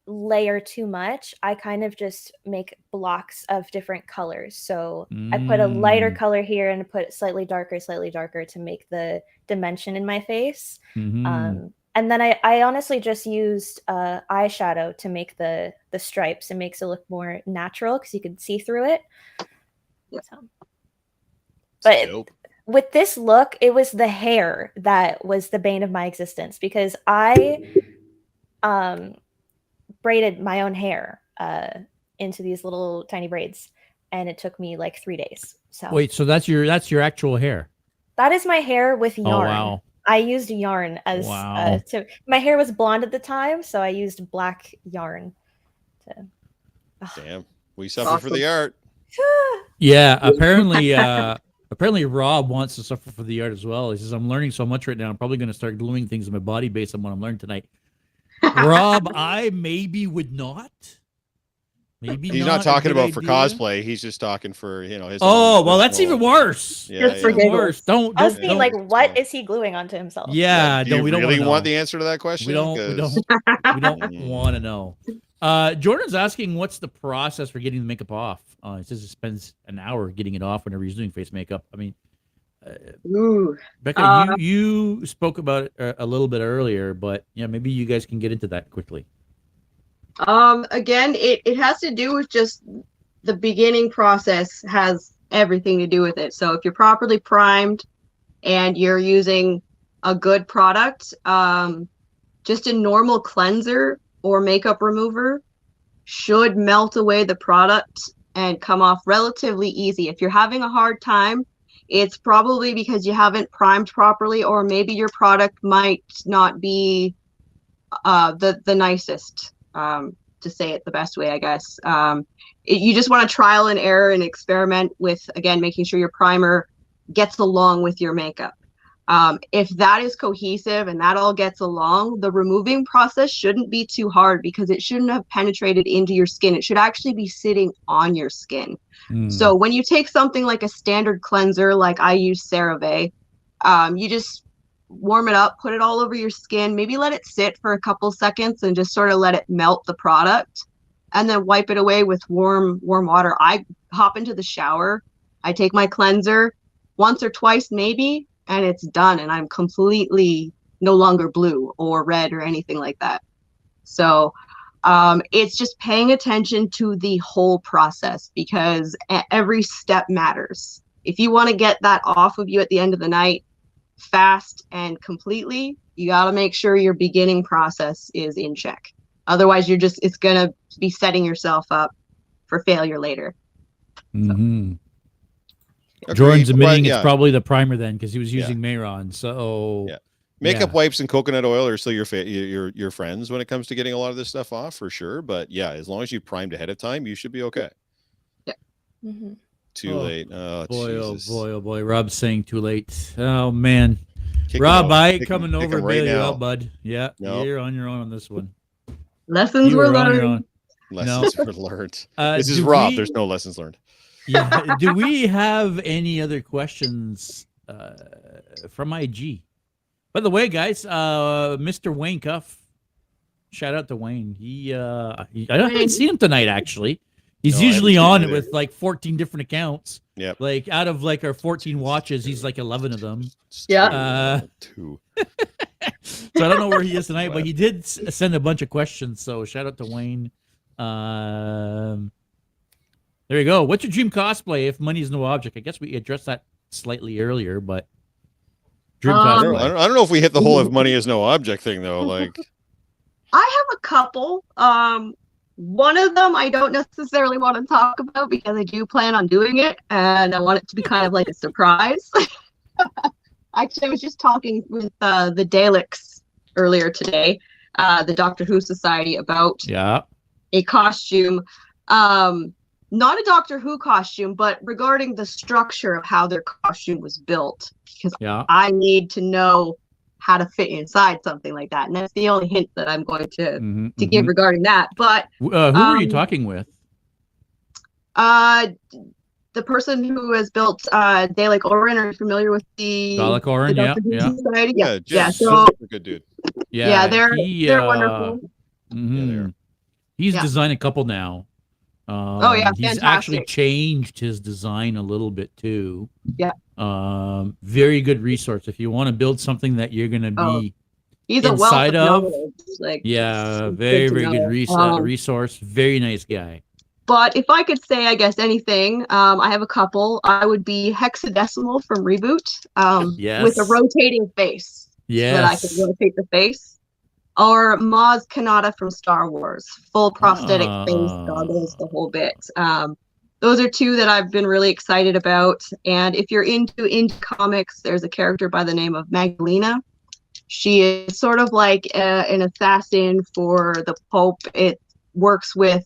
layer too much, I kind of just make blocks of different colors. So I put a lighter color here and put slightly darker to make the dimension in my face. And then I honestly just used eyeshadow to make the stripes. It makes it look more natural because you can see through it. So. But Dope. with this look, it was the hair that was the bane of my existence, because I braided my own hair into these little tiny braids, and it took me like 3 days. So Wait, so that's your actual hair? that is my hair with yarn. Oh, wow. I used yarn as my hair was blonde at the time, so I used black yarn to. Damn, we suffer for the art. Yeah, apparently Rob wants to suffer for the art as well. He says, I'm learning so much right now. I'm probably going to start gluing things in my body based on what I'm learning tonight. Rob, I maybe would not. Maybe he's not not talking about for idea. cosplay. He's just talking for, his Oh, own well, that's even worse. Yeah, Just for Even worse. Don't I was thinking, don't, like, what is he gluing onto himself? Yeah, Do you we don't really wanna want know. the answer to that question? We don't want to know. Jordan's asking, what's the process for getting the makeup off? He says it spends an hour getting it off whenever he's doing face makeup. I mean, Becca, you spoke about it a little bit earlier, but yeah, maybe you guys can get into that quickly. Again, it has to do with just the beginning process has everything to do with it. So if you're properly primed and you're using a good product, just a normal cleanser or makeup remover should melt away the product and come off relatively easy. If you're having a hard time, it's probably because you haven't primed properly, or maybe your product might not be the nicest, to say it the best way, I guess. You just want to trial and error and experiment with, again, making sure your primer gets along with your makeup. If that is cohesive and that all gets along, the removing process shouldn't be too hard, because it shouldn't have penetrated into your skin. It should actually be sitting on your skin. So when you take something like a standard cleanser, like I use CeraVe, you just warm it up, put it all over your skin, maybe let it sit for a couple seconds and just sort of let it melt the product, and then wipe it away with warm water. I hop into the shower, I take my cleanser once or twice maybe, and it's done, and I'm completely no longer blue or red or anything like that. So it's just paying attention to the whole process, because every step matters. If you want to get that off of you at the end of the night fast and completely, you got to make sure your beginning process is in check. Otherwise, it's going to be setting yourself up for failure later. Okay, Agreed. Jordan's admitting But, it's probably the primer then, because he was using Mayron. So makeup wipes and coconut oil are still your friends when it comes to getting a lot of this stuff off, for sure. But yeah, as long as you primed ahead of time, you should be okay. Yeah. Too late. Oh boy. Rob's saying too late. Oh man. Kick Rob, him I out. ain't coming Kick over him to right bail you now. out, bud. Yeah, No. you're on your own on this one. Lessons You were are on your learned. own. Lessons were learned. This is do Rob. we- There's no lessons learned. Yeah. Do we have any other questions from IG? By the way, guys, Mr. Wayne Cuff, shout out to Wayne. I haven't seen him tonight, actually. He's No, I usually haven't seen on him it with like 14 different accounts. Yep. Like out of like our 14 watches, he's like 11 of them. Yeah. Two. So I don't know where he is tonight, but he did send a bunch of questions. So shout out to Wayne. There you go. What's your dream cosplay if money is no object? I guess we addressed that slightly earlier, but dream I cosplay. don't know if we hit the whole "if money is no object" thing though. Like, I have a couple. One of them I don't necessarily want to talk about, because I do plan on doing it, and I want it to be kind of like a surprise. Actually, I was just talking with the Daleks earlier today, the Doctor Who Society, about a costume. Not a Doctor Who costume, but regarding the structure of how their costume was built, because I need to know how to fit inside something like that, and that's the only hint that I'm going to give regarding that. But who are you talking with? The person who has built Dalek Oren. Are you familiar with the Dalek Oren? Doctor Who Society? yeah, So a good dude. they're wonderful. Yeah, they are. He's Yeah. designed a couple now. Yeah, He's actually fantastic. changed his design a little bit too. Yeah. Very good resource if you want to build something that you're going to Oh, be he's a wealth inside of of. knowledge. Like, Yeah, it's very, good to very good know. resource. Very nice guy. But if I could say, I guess anything, I have a couple. I would be Hexadecimal from Reboot, with a Yes. rotating face, so that I can Yes. rotate the face. Or Maz Kanata from Star Wars, full prosthetic face, goggles, the whole bit. Those are two that I've been really excited about. And if you're into indie comics, there's a character by the name of Magdalena. She is sort of like an assassin for the Pope. It works with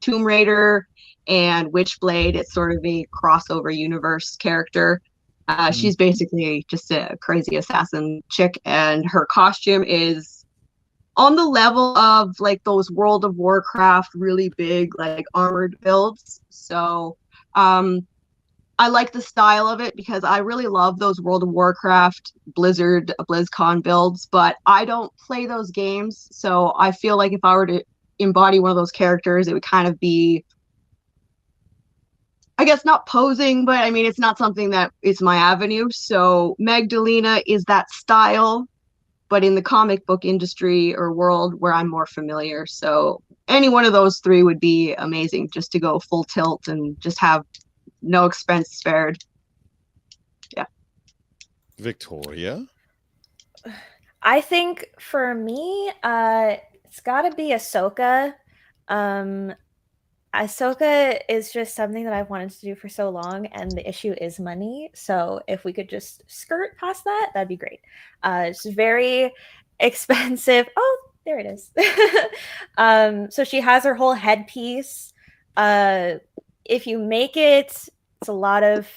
Tomb Raider and Witchblade. It's sort of a crossover universe character. She's basically just a crazy assassin chick, and her costume is on the level of like those World of Warcraft really big like armored builds. So I like the style of it because I really love those World of Warcraft, Blizzard, BlizzCon builds, but I don't play those games. So I feel like if I were to embody one of those characters, it would kind of be, I guess, not posing, but I mean, it's not something that is my avenue. So Magdalena is that style, but in the comic book industry or world where I'm more familiar. So any one of those three would be amazing, just to go full tilt and just have no expense spared. Yeah. Victoria. I think for me, it's got to be Ahsoka. Ahsoka is just something that I've wanted to do for so long, and the issue is money. So if we could just skirt past that, that'd be great. It's very expensive. Oh, there it is. So she has her whole headpiece. If you make it, it's a lot of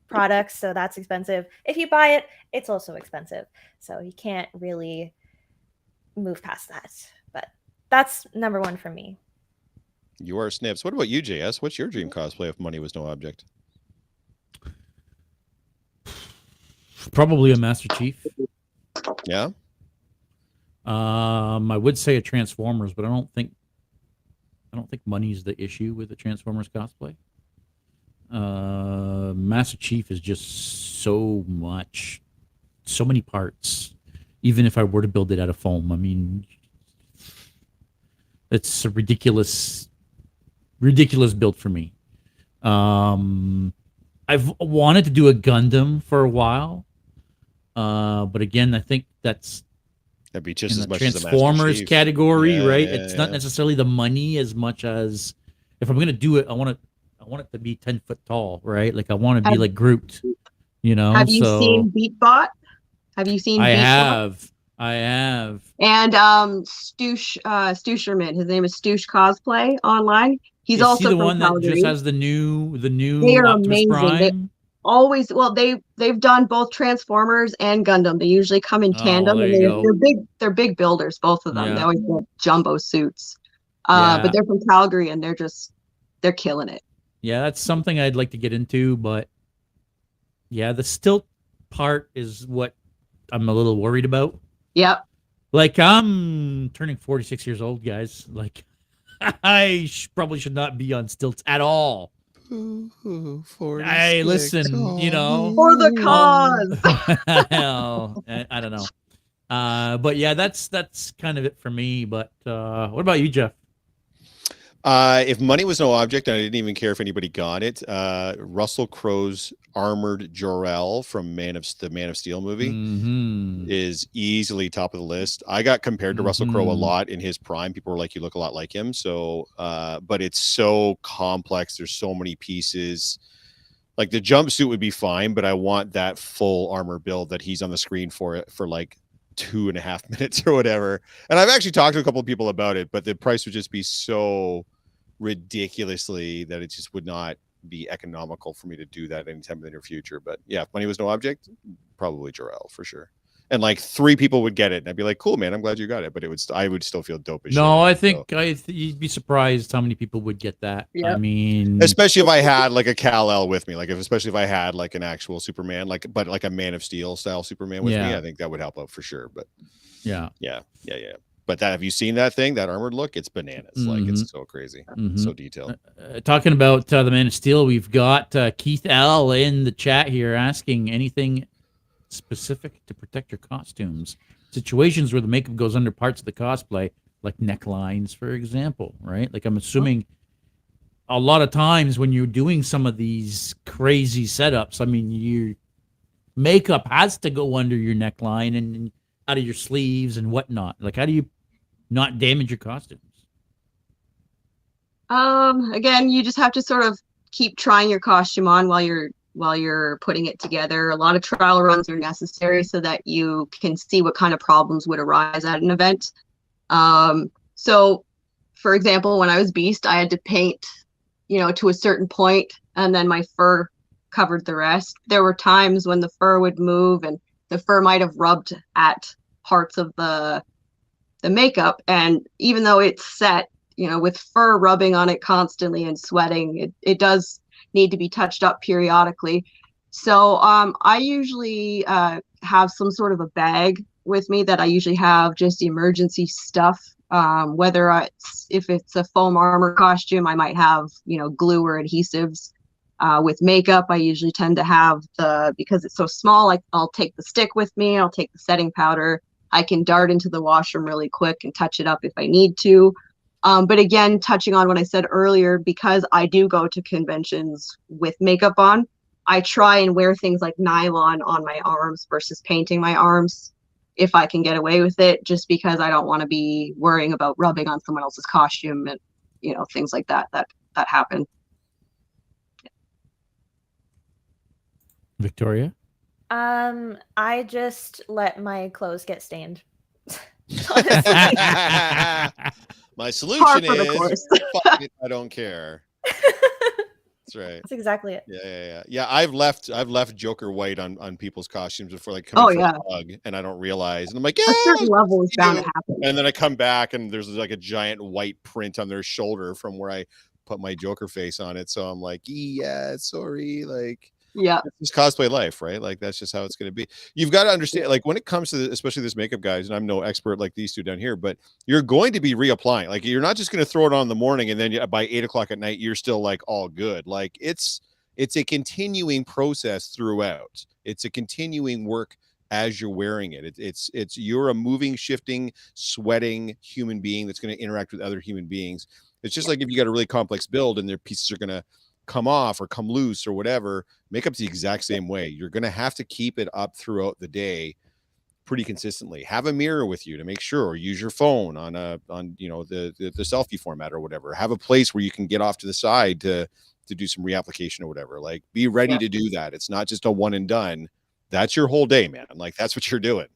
products, so that's expensive. If you buy it, it's also expensive. So you can't really move past that. But that's number one for me. You are Snips. What about you, JS? What's your dream cosplay if money was no object? Probably a Master Chief. Yeah. I would say a Transformers, but I don't think money's the issue with the Transformers cosplay. Master Chief is just so many parts. Even if I were to build it out of foam, I mean, it's a ridiculous build for me. I've wanted to do a Gundam for a while, but again, I think that'd be just in as the much as the Transformers Master Chief category, Yeah, right? yeah, It's not yeah. necessarily the money as much as if I'm going to do it, I want it to be 10 foot tall, right? Like I want to be like Groot, you know? Have you seen Beatbot? Have you seen Beatbot? I have. And Stusherman, his name is Stush Cosplay online. He's Is also he the from one that Calgary. just has the new They are Optimus amazing. Prime? They've done both Transformers and Gundam. They usually come in tandem, there and you go. they're big builders, both of them. Yeah. They always get jumbo suits. Yeah. But they're from Calgary, and they're killing it. Yeah, that's something I'd like to get into, but yeah, the stilt part is what I'm a little worried about. Yep. Like I'm turning 46 years old, guys. Like I probably should not be on stilts at all. Hey, listen, you know, For the cause. I don't know. But yeah, that's kind of it for me. But what about you, Jeff? If money was no object, and I didn't even care if anybody got it, Russell Crowe's armored Jor-El from the Man of Steel movie is easily top of the list. I got compared to Russell Crowe a lot in his prime. People were like, "You look a lot like him." So, but it's so complex. There's so many pieces. Like the jumpsuit would be fine, but I want that full armor build that he's on the screen for like 2.5 minutes or whatever. And I've actually talked to a couple of people about it, but the price would just be so ridiculously that it just would not be economical for me to do that anytime in the near future. But yeah, if money was no object, probably Jor-El for sure. And like 3 people would get it, and I'd be like, "Cool, man, I'm glad you got it." But I would still feel dope as shit. No, I think you'd be surprised how many people would get that. Yep. I mean, especially if I had like a Kal-El with me, especially if I had like an actual Superman, but a Man of Steel style Superman with me, I think that would help out for sure. But yeah. But that, have you seen that thing, that armored look? It's bananas. Like, Mhm. it's so crazy, so detailed. Talking about the Man of Steel, we've got Keith L in the chat here asking anything specific to protect your costumes. Situations where the makeup goes under parts of the cosplay, like necklines, for example, right? Like, I'm assuming a lot of times when you're doing some of these crazy setups, I mean, your makeup has to go under your neckline and out of your sleeves and whatnot. Like, how do you not damage your costumes? Again, you just have to sort of keep trying your costume on while you're putting it together. A lot of trial runs are necessary so that you can see what kind of problems would arise at an event. So for example, when I was Beast, I had to paint, to a certain point, and then my fur covered the rest. There were times when the fur would move and the fur might have rubbed at parts of the makeup, and even though it's set, with fur rubbing on it constantly and sweating, it does need to be touched up periodically. So I usually have some sort of a bag with me that I usually have just emergency stuff. If it's a foam armor costume, I might have, glue or adhesives. With makeup, I usually tend to have because it's so small, I'll take the stick with me, I'll take the setting powder. I can dart into the washroom really quick and touch it up if I need to. But again, touching on what I said earlier, because I do go to conventions with makeup on, I try and wear things like nylon on my arms versus painting my arms if I can get away with it, just because I don't want to be worrying about rubbing on someone else's costume and, things like that happen. Victoria? I just let my clothes get stained. My solution is fuck it, I don't care. That's right. That's exactly it. Yeah. I've left Joker white on people's costumes before, like, coming for a hug, and I don't realize, and I'm like, a certain level is bound to happen. And then I come back and there's like a giant white print on their shoulder from where I put my Joker face on it. So I'm like, yeah, sorry, like. Yeah, it's cosplay life, right? Like, that's just how it's going to be. You've got to understand, like, when it comes to especially this makeup, guys, and I'm no expert like these two down here, but you're going to be reapplying. Like, you're not just going to throw it on in the morning and then by 8 o'clock at night you're still like all good. Like, it's a continuing process throughout. It's a continuing work as you're wearing it. It's you're a moving, shifting, sweating human being that's going to interact with other human beings. It's just like if you got a really complex build and their pieces are going to come off or come loose or whatever, makeup's the exact same way. You're going to have to keep it up throughout the day pretty consistently. Have a mirror with you to make sure, or use your phone on the selfie format or whatever. Have a place where you can get off to the side to do some reapplication or whatever. Like, be ready to do that. It's not just a one and done. That's your whole day, man. Like, that's what you're doing.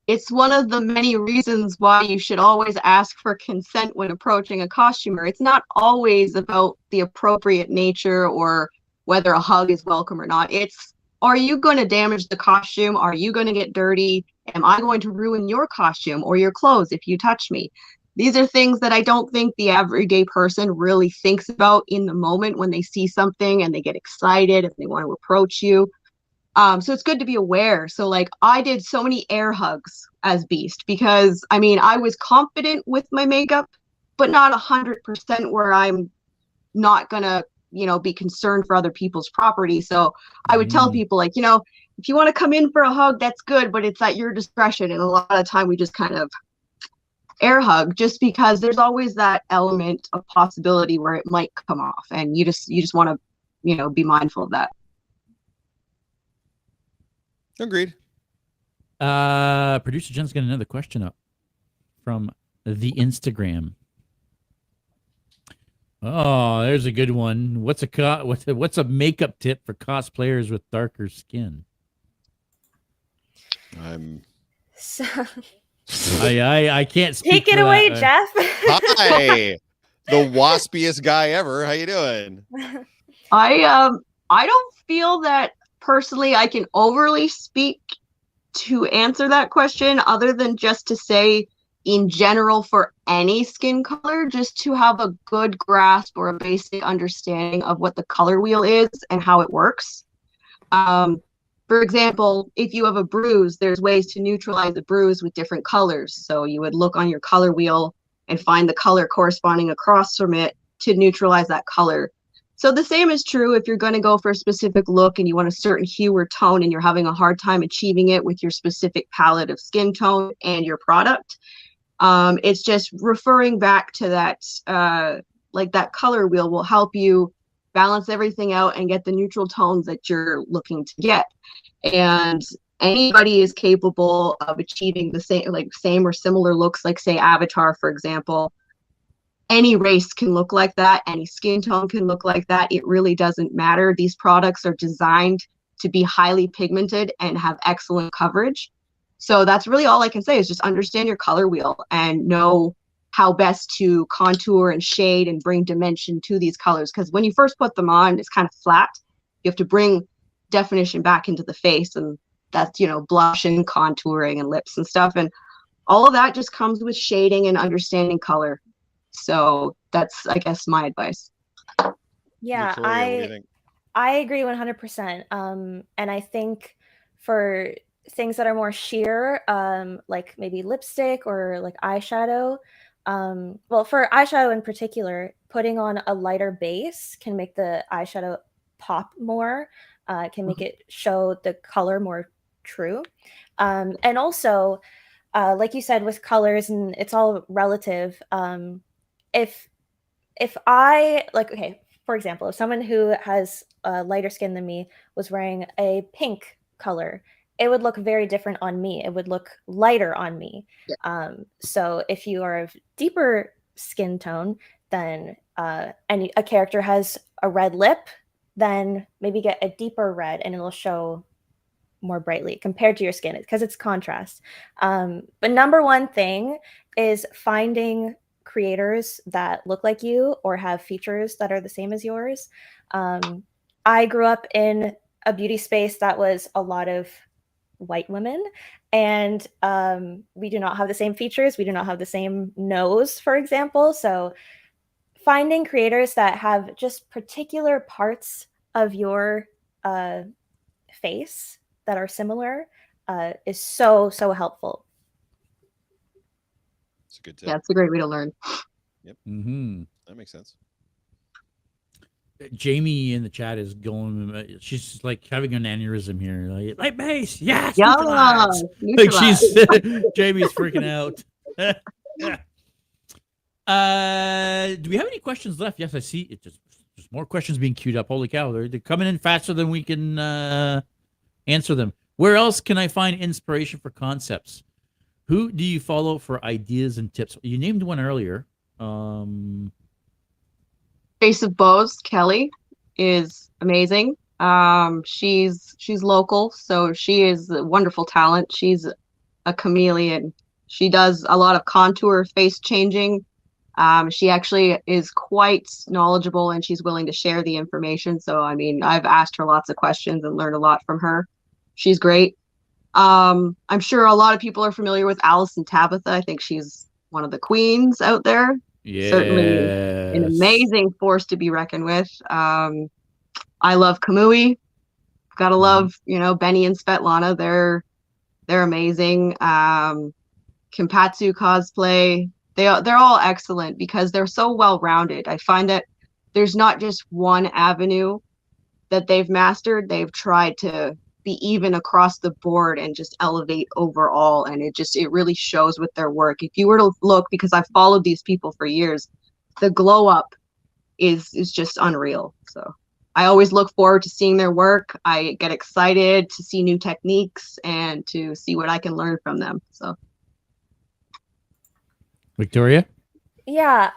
It's one of the many reasons why you should always ask for consent when approaching a costumer. It's not always about the appropriate nature or whether a hug is welcome or not. It's, are you going to damage the costume? Are you going to get dirty? Am I going to ruin your costume or your clothes if you touch me? These are things that I don't think the everyday person really thinks about in the moment when they see something and they get excited and they want to approach you. So it's good to be aware. So, like, I did so many air hugs as Beast because, I mean, I was confident with my makeup, but not 100% where I'm not gonna, be concerned for other people's property. So I would tell people, like, if you want to come in for a hug, that's good, but it's at your discretion. And a lot of time we just kind of air hug just because there's always that element of possibility where it might come off, and you just want to, be mindful of that. Agreed. Producer Jen's got another question up from the Instagram. Oh, there's a good one. What's a makeup tip for cosplayers with darker skin? So, I can't speak. Take it away, Jeff. Hi, the waspiest guy ever. How you doing? I don't feel that personally I can overly speak to answer that question, other than just to say, in general, for any skin color, just to have a good grasp or a basic understanding of what the color wheel is and how it works. For example, if you have a bruise, there's ways to neutralize the bruise with different colors. So you would look on your color wheel and find the color corresponding across from it to neutralize that color. So the same is true if you're going to go for a specific look and you want a certain hue or tone and you're having a hard time achieving it with your specific palette of skin tone and your product. It's just referring back to that, like that color wheel will help you balance everything out and get the neutral tones that you're looking to get. And anybody is capable of achieving the same or similar looks, like say Avatar, for example. Any race can look like that. Any skin tone can look like that. It really doesn't matter. These products are designed to be highly pigmented and have excellent coverage. So that's really all I can say is just understand your color wheel and know how best to contour and shade and bring dimension to these colors. Because when you first put them on, it's kind of flat. You have to bring definition back into the face, and that's, you know, blush and contouring and lips and stuff. And all of that just comes with shading and understanding color. So that's, I guess, my advice. Yeah, Victoria, what do you think? I agree 100%. And I think for things that are more sheer, like maybe lipstick or like eyeshadow, well, for eyeshadow in particular, putting on a lighter base can make the eyeshadow pop more, can make it show the color more true. And also, like you said, with colors, and it's all relative. If I like, okay, for example, if someone who has lighter skin than me was wearing a pink color, it would look very different on me. It would look lighter on me. Yeah. So if you are of deeper skin tone, then and a character has a red lip, then maybe get a deeper red and it'll show more brightly compared to your skin because it's contrast. But number one thing is finding creators that look like you or have features that are the same as yours. I grew up in a beauty space that was a lot of white women, and we do not have the same features. We do not have the same nose, for example. So finding creators that have just particular parts of your face that are similar is so helpful. It's a good tip. Yeah, it's a great way to learn. Yep. Mm-hmm. That makes sense. Jamie in the chat is going. She's like having an aneurysm here. Like, light base, yes, Yeah, neutralize. Like she's Jamie's freaking out. Do we have any questions left? Yes, I see. It just there's more questions being queued up. Holy cow, they're coming in faster than we can answer them. Where else can I find inspiration for concepts? Who do you follow for ideas and tips? You named one earlier. Face of Bows, Kelly, is amazing. She's local, so she is a wonderful talent. She's a chameleon. She does a lot of contour, face changing. She actually is quite knowledgeable and she's willing to share the information. So, I mean, I've asked her lots of questions and learned a lot from her. She's great. I'm sure a lot of people are familiar with Allison Tabitha. I think she's one of the queens out there. Yeah, Certainly an amazing force to be reckoned with. I love Kamui. Gotta love, you know, Benny and Svetlana. They're amazing. Kimpatsu Cosplay. They're all excellent because they're so well rounded. I find that there's not just one avenue that they've mastered. They've tried to be even across the board and just elevate overall, and it really shows with their work. If you were to look, because I've followed these people for years, the glow up is just unreal. So I always look forward to seeing their work. I get excited to see new techniques and to see what I can learn from them. So Victoria? Yeah,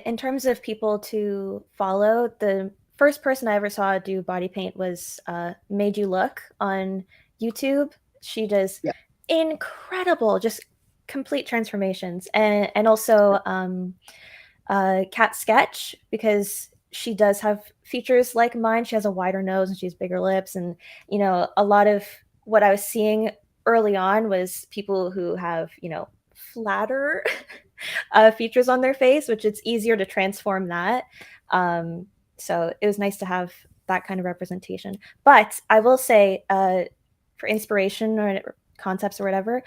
in terms of people to follow, the first person I ever saw do body paint was Made You Look on YouTube. She does incredible, just complete transformations, and also Cat Sketch, because she does have features like mine. She has a wider nose and she has bigger lips, and you know, a lot of what I was seeing early on was people who have, you know, flatter features on their face, which it's easier to transform that. So it was nice to have that kind of representation. But I will say, for inspiration or concepts or whatever,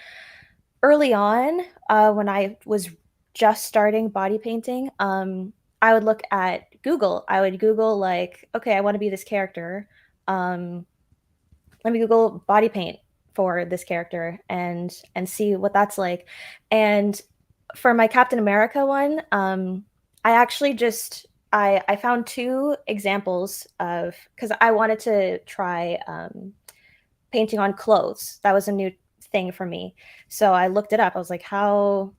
early on, when I was just starting body painting, I would look at Google. I would Google like, okay, I want to be this character. Let me Google body paint for this character and see what that's like. And for my Captain America one, I actually just I found 2 examples of, because I wanted to try painting on clothes. That was a new thing for me. So I looked it up. I was like, how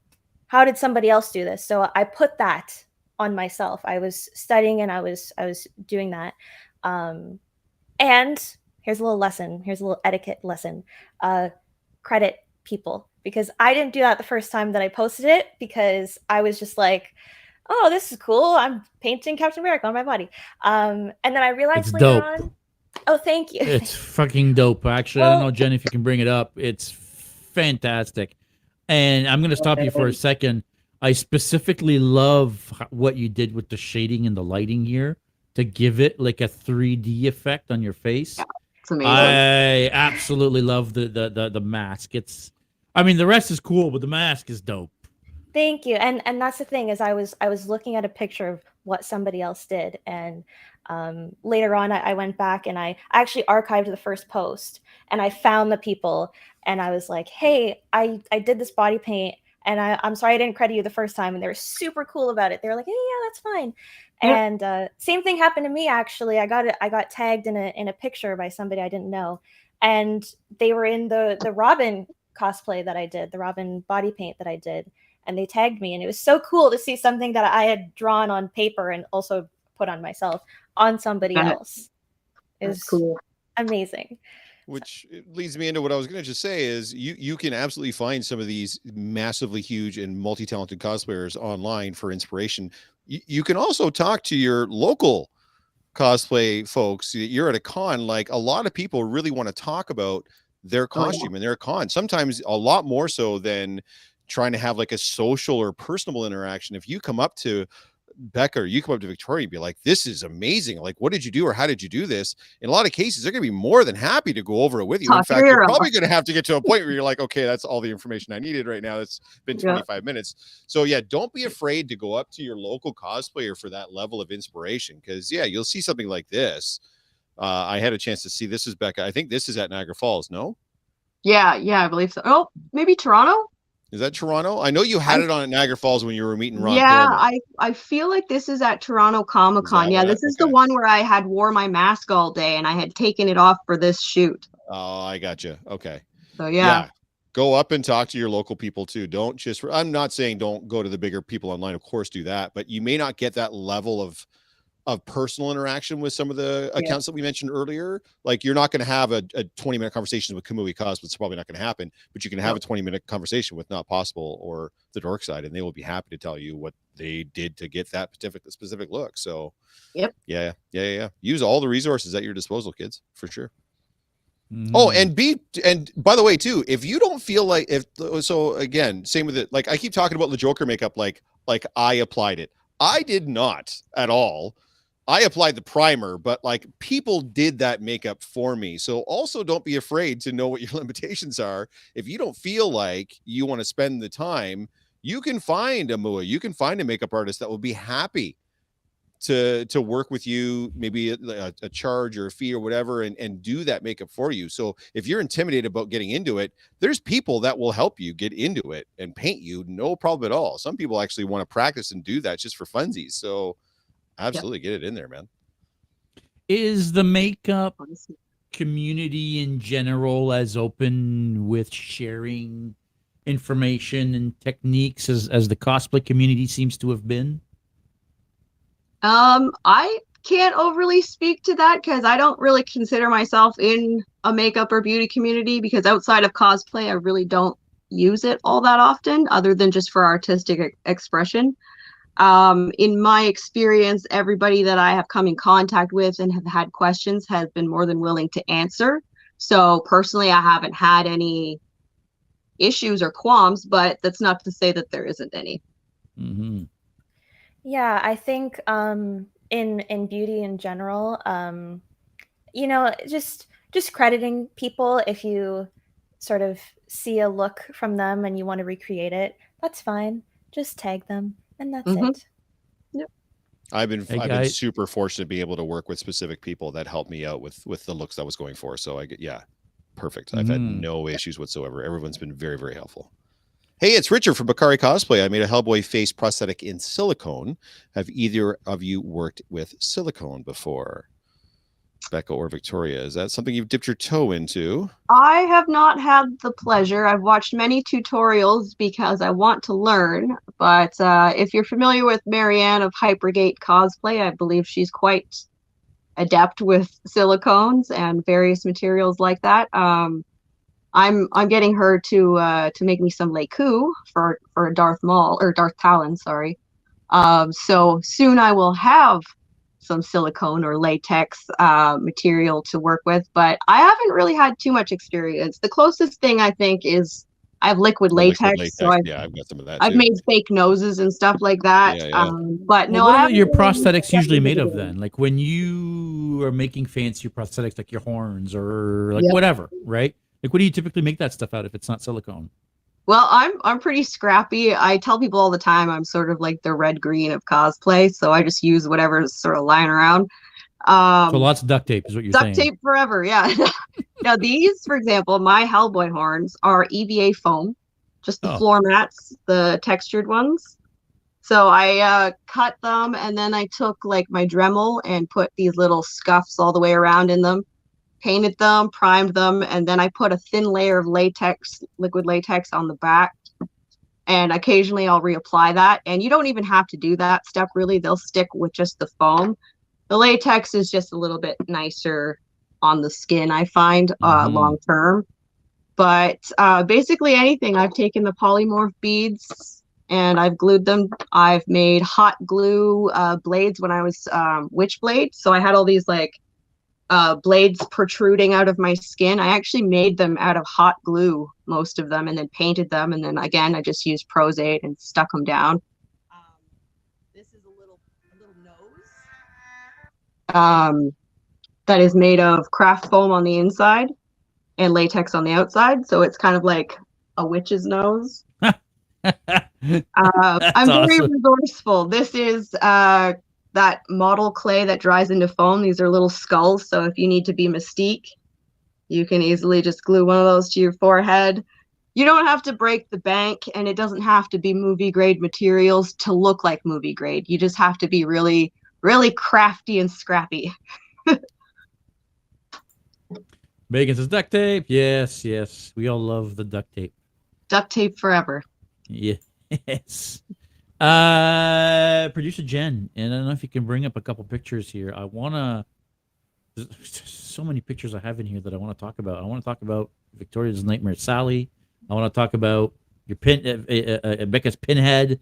did somebody else do this? So I put that on myself. I was studying and I was doing that. And here's a little lesson. Here's a little etiquette lesson. Credit people, because I didn't do that the first time that I posted it, because I was just like, oh, this is cool. I'm painting Captain America on my body. And then I realized It's later dope. on. Oh, thank you. It's fucking dope. Actually, I don't Well- know, Jen, if you can bring it up. It's fantastic. And I'm going to stop you for a second. I specifically love what you did with the shading and the lighting here to give it like a 3D effect on your face. It's amazing. I absolutely love the mask. I mean, the rest is cool, but the mask is dope. Thank you. And that's the thing, is I was looking at a picture of what somebody else did, and later on I went back and I actually archived the first post, and I found the people, and I was like, hey, I did this body paint, and I'm sorry I didn't credit you the first time, and they were super cool about it. They were like, hey, yeah, that's fine. Yeah. And same thing happened to me, actually. I got tagged in a picture by somebody I didn't know, and they were in the Robin cosplay that I did, the Robin body paint that I did. And they tagged me, and it was so cool to see something that I had drawn on paper and also put on myself on somebody else. It was Cool. amazing. Which leads me into what I was going to just say is you can absolutely find some of these massively huge and multi-talented cosplayers online for inspiration. You can also talk to your local cosplay folks. You're at a con, like a lot of people really want to talk about their costume and their con, sometimes a lot more so than trying to have like a social or personal interaction. If you come up to Becca or you come up to Victoria, you'd be like, this is amazing. Like, what did you do? Or how did you do this? In a lot of cases, they're going to be more than happy to go over it with you. In fact, you're probably going to have to get to a point where you're like, okay, that's all the information I needed right now. It's been 25 minutes. So yeah, don't be afraid to go up to your local cosplayer for that level of inspiration. Cause yeah, you'll see something like this. I had a chance to see, this is Becca. I think this is at Niagara Falls. No? Yeah, I believe so. Oh, maybe Toronto? Is that Toronto? I know you had it on at Niagara Falls when you were meeting Ron. Yeah, Perlman. I feel like this is at Toronto ComicCon. Yeah, this is the one where I had wore my mask all day and I had taken it off for this shoot. Oh, I got you. Okay. So yeah. Go up and talk to your local people too. Don't just, I'm not saying don't go to the bigger people online. Of course, do that, but you may not get that level of personal interaction with some of the accounts that we mentioned earlier. Like you're not going to have a 20-minute conversation with Kamui Cos, it's probably not going to happen, but you can have a 20-minute conversation with Not Possible or the Dork Side, and they will be happy to tell you what they did to get that specific look. So yeah. Use all the resources at your disposal, kids, for sure. Oh, and by the way too, if you don't feel like, so again, same with it, like I keep talking about the Joker makeup, like I applied it. I did not at all. I applied the primer, but like people did that makeup for me. So also don't be afraid to know what your limitations are. If you don't feel like you want to spend the time, you can find a MUA, you can find a makeup artist that will be happy to work with you, maybe a charge or a fee or whatever, and do that makeup for you. So if you're intimidated about getting into it, there's people that will help you get into it and paint you, no problem at all. Some people actually want to practice and do that just for funsies. So absolutely get it in there, man. Is the makeup community in general as open with sharing information and techniques as the cosplay community seems to have been? I can't overly speak to that because I don't really consider myself in a makeup or beauty community, because outside of cosplay, I really don't use it all that often, other than just for artistic expression. In my experience, everybody that I have come in contact with and have had questions has been more than willing to answer. So personally, I haven't had any issues or qualms, but that's not to say that there isn't any. Yeah, I think in beauty in general, you know, just crediting people if you sort of see a look from them and you want to recreate it. That's fine. Just tag them, and that's Mhm. it. I've been Hey, I've been guys. super fortunate to be able to work with specific people that helped me out with the looks I was going for. So perfect. I've had Mm. no issues whatsoever. Everyone's been very, very helpful. Hey, it's Richard from Bakari Cosplay. I made a Hellboy face prosthetic in silicone. Have either of you worked with silicone before? Becca or Victoria, is that something you've dipped your toe into? I have not had the pleasure. I've watched many tutorials because I want to learn. But if you're familiar with Marianne of Hypergate Cosplay, I believe she's quite adept with silicones and various materials like that. I'm getting her to make me some Leiku for Darth Maul or Darth Talon, sorry. So soon I will have some silicone or latex material to work with, but I haven't really had too much experience. The closest thing I think is I have liquid The liquid latex, so latex. Yeah, I've got some of that I've too. made fake noses and stuff like that. Yeah. But Well, no, what I are haven't your really prosthetics usually gotten made into of it. then? Like when you are making fancy prosthetics, like your horns or like Yep. whatever, right? Like what do you typically make that stuff out if it's not silicone? Well, I'm pretty scrappy. I tell people all the time I'm sort of like the red green of cosplay, so I just use whatever's sort of lying around. So lots of duct tape is what you're Duct saying. tape forever, yeah. Now these, for example, my Hellboy horns are EVA foam, just the Oh. floor mats, the textured ones. So I cut them and then I took like my Dremel and put these little scuffs all the way around in them, painted them, primed them, and then I put a thin layer of latex, liquid latex on the back. And occasionally I'll reapply that. And you don't even have to do that step really. They'll stick with just the foam. The latex is just a little bit nicer on the skin, I find, long term. But basically anything. I've taken the polymorph beads and I've glued them. I've made hot glue blades when I was Witchblade. So I had all these like blades protruding out of my skin. I actually made them out of hot glue, most of them, and then painted them. And then again, I just used Prozade and stuck them down. This is a little nose that is made of craft foam on the inside and latex on the outside. So it's kind of like a witch's nose. I'm very awesome. resourceful. This is that model clay that dries into foam. These are little skulls. So if you need to be Mystique, you can easily just glue one of those to your forehead. You don't have to break the bank, and it doesn't have to be movie grade materials to look like movie grade. You just have to be really, really crafty and scrappy. Megan says duct tape. Yes, yes. We all love the duct tape. Duct tape forever. Yes. Producer Jen, and I don't know if you can bring up a couple pictures here. There's so many pictures I have in here that I want to talk about. I want to talk about Victoria's Nightmare Sally. I want to talk about your Becca's pinhead.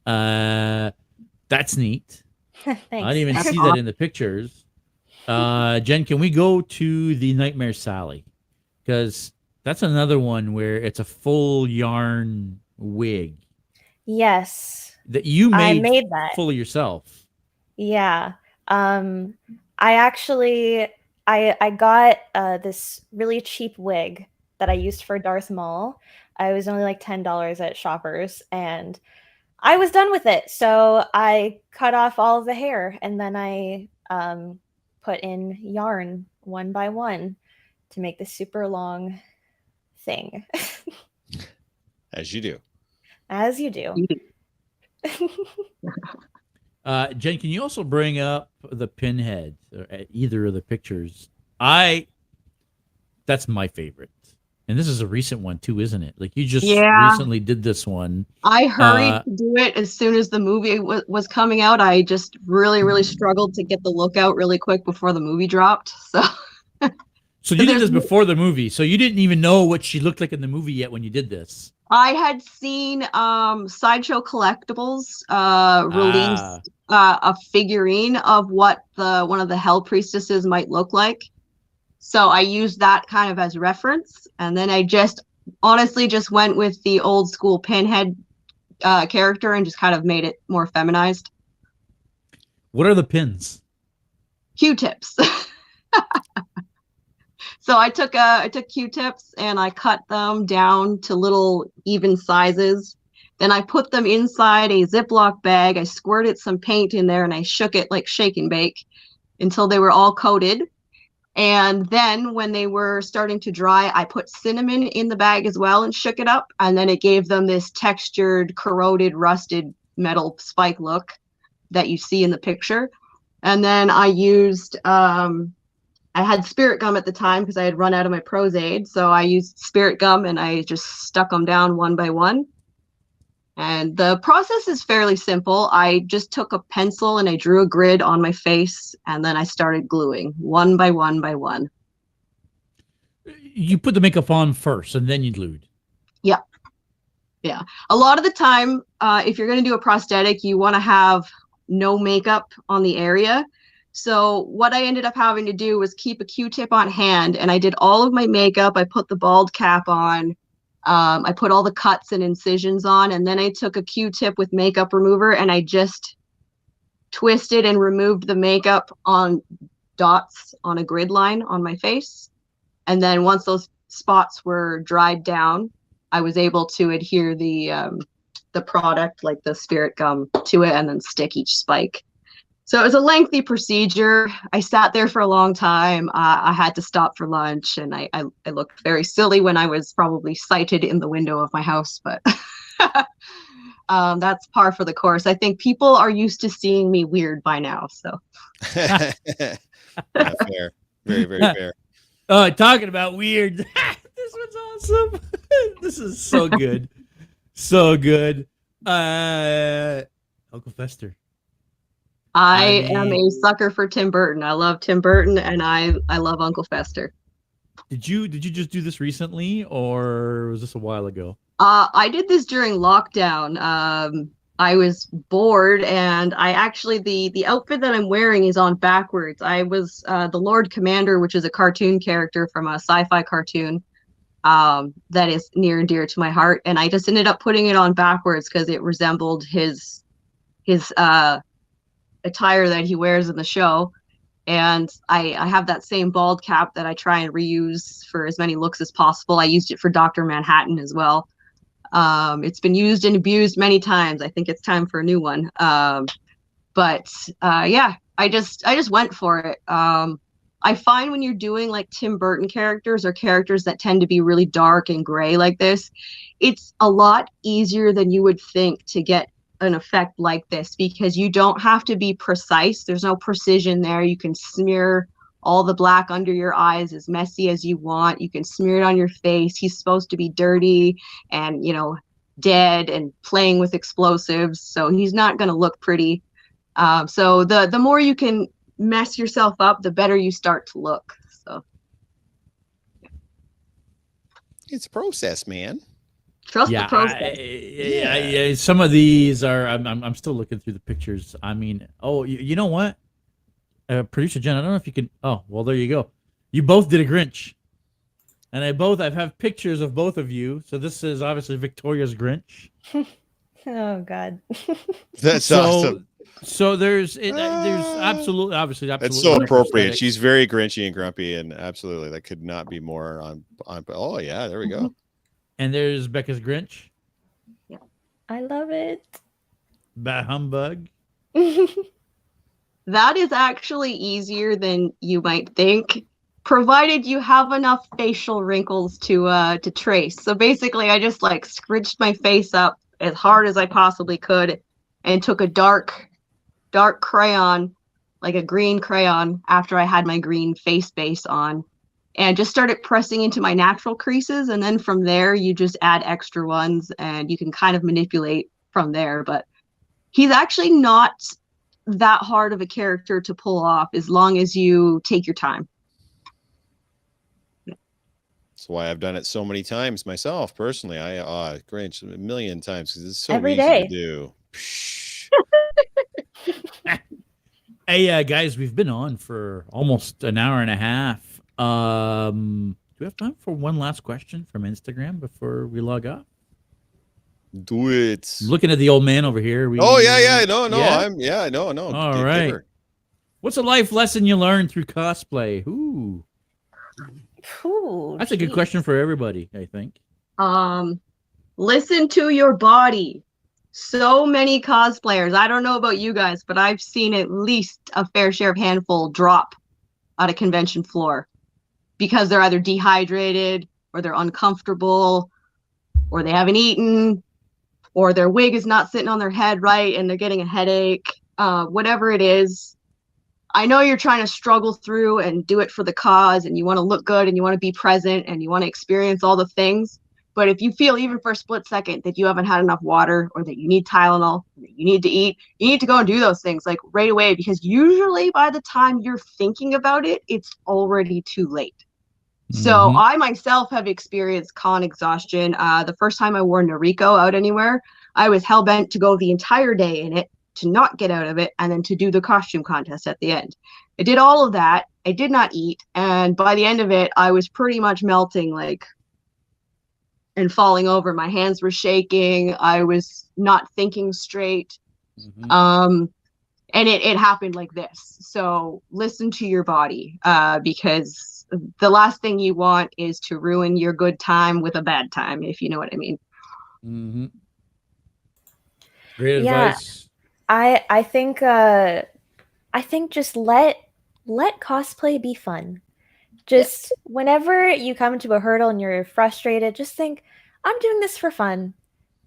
That's neat. Thanks. I didn't even see that in the pictures. Jen, can we go to the Nightmare Sally? Because that's another one where it's a full yarn wig. Yes. That you I made that. fully yourself. Yeah. I actually I got this really cheap wig that I used for Darth Maul. I was only like $10 at Shoppers, and I was done with it. So I cut off all of the hair, and then I put in yarn one by one to make this super long thing. As you do. As you do. Jen, can you also bring up the pinhead, either of the pictures? That's my favorite. And this is a recent one too, isn't it? Like you just recently did this one. I hurried to do it as soon as the movie was coming out. I just really, really struggled to get the look out really quick before the movie dropped. So you did this before the movie. So you didn't even know what she looked like in the movie yet when you did this. I had seen Sideshow Collectibles release a figurine of what one of the Hell Priestesses might look like. So I used that kind of as reference. And then I just honestly just went with the old school pinhead character and just kind of made it more feminized. What are the pins? Q-tips. So I took Q-tips and I cut them down to little even sizes. Then I put them inside a Ziploc bag. I squirted some paint in there and I shook it like shake and bake until they were all coated. And then when they were starting to dry, I put cinnamon in the bag as well and shook it up. And then it gave them this textured, corroded, rusted metal spike look that you see in the picture. And then I used, I had spirit gum at the time because I had run out of my Prozaid. So I used spirit gum and I just stuck them down one by one. And the process is fairly simple. I just took a pencil and I drew a grid on my face and then I started gluing one by one by one. You put the makeup on first and then you glued. Yeah. Yeah. A lot of the time, if you're going to do a prosthetic, you want to have no makeup on the area. So what I ended up having to do was keep a Q-tip on hand and I did all of my makeup. I put the bald cap on. I put all the cuts and incisions on, and then I took a Q-tip with makeup remover and I just twisted and removed the makeup on dots on a grid line on my face. And then once those spots were dried down, I was able to adhere the product, like the spirit gum, to it and then stick each spike. So it was a lengthy procedure. I sat there for a long time. I had to stop for lunch, and I looked very silly when I was probably sighted in the window of my house, but that's par for the course. I think people are used to seeing me weird by now. So Yeah, fair. Very, very fair. Oh, talking about weird. This one's awesome. This is so good. So good. Uncle Fester. I am a sucker for Tim Burton. I love Tim Burton, and I love Uncle Fester. Did you just do this recently, or was this a while ago? I did this during lockdown. I was bored, and I actually the outfit that I'm wearing is on backwards. I was the Lord Commander, which is a cartoon character from a sci-fi cartoon that is near and dear to my heart, and I just ended up putting it on backwards because it resembled his attire that he wears in the show. And I have that same bald cap that I try and reuse for as many looks as possible. I used it for Dr. Manhattan as well. It's been used and abused many times. I think it's time for a new one. But yeah, I just went for it. I find when you're doing like Tim Burton characters or characters that tend to be really dark and gray like this, it's a lot easier than you would think to get an effect like this, because you don't have to be precise. There's no precision there. You can smear all the black under your eyes as messy as you want. You can smear it on your face. He's supposed to be dirty and, you know, dead and playing with explosives, so he's not going to look pretty. So the more you can mess yourself up, the better you start to look. So It's a process, man. Trust the process. Yeah. Some of these are. I'm still looking through the pictures. I mean, you know what? Producer Jen, I don't know if you can. Oh, well, there you go. You both did a Grinch, and I have pictures of both of you. So this is obviously Victoria's Grinch. Oh God. That's awesome. So there's absolutely. That's so appropriate. She's very grinchy and grumpy, and absolutely that could not be more on. Oh yeah, there we go. And there's Becca's Grinch. Yeah, I love it. Bah humbug. That is actually easier than you might think, provided you have enough facial wrinkles to trace. So basically, I just like scrunched my face up as hard as I possibly could, and took a dark crayon, like a green crayon, after I had my green face base on, and just started pressing into my natural creases. And then from there, you just add extra ones and you can kind of manipulate from there. But he's actually not that hard of a character to pull off as long as you take your time. That's why I've done it so many times myself personally. I Grinch a million times because it's so Every easy day. to do. Hey, guys, we've been on for almost an hour and a half. Do we have time for one last question from Instagram before we log off? Do it. Looking at the old man over here. No. All right. What's a life lesson you learned through cosplay? Ooh. Ooh, That's a good geez. question for everybody, I think. Listen to your body. So many cosplayers, I don't know about you guys, but I've seen at least a fair share of handful drop on a convention floor because they're either dehydrated or they're uncomfortable or they haven't eaten or their wig is not sitting on their head right and they're getting a headache. Whatever it is, I know you're trying to struggle through and do it for the cause and you want to look good and you want to be present and you want to experience all the things. But if you feel even for a split second that you haven't had enough water or that you need Tylenol, that you need to eat, you need to go and do those things like right away, because usually by the time you're thinking about it, it's already too late. So I myself have experienced con exhaustion. The first time I wore Noriko out anywhere, I was hell-bent to go the entire day in it, to not get out of it, and then to do the costume contest at the end. I did all of that. I did not eat. And by the end of it, I was pretty much melting and falling over. My hands were shaking. I was not thinking straight. And it happened like this. So listen to your body, because the last thing you want is to ruin your good time with a bad time, if you know what I mean. Great advice. I think just let cosplay be fun. Just whenever you come to a hurdle and you're frustrated, just think, I'm doing this for fun.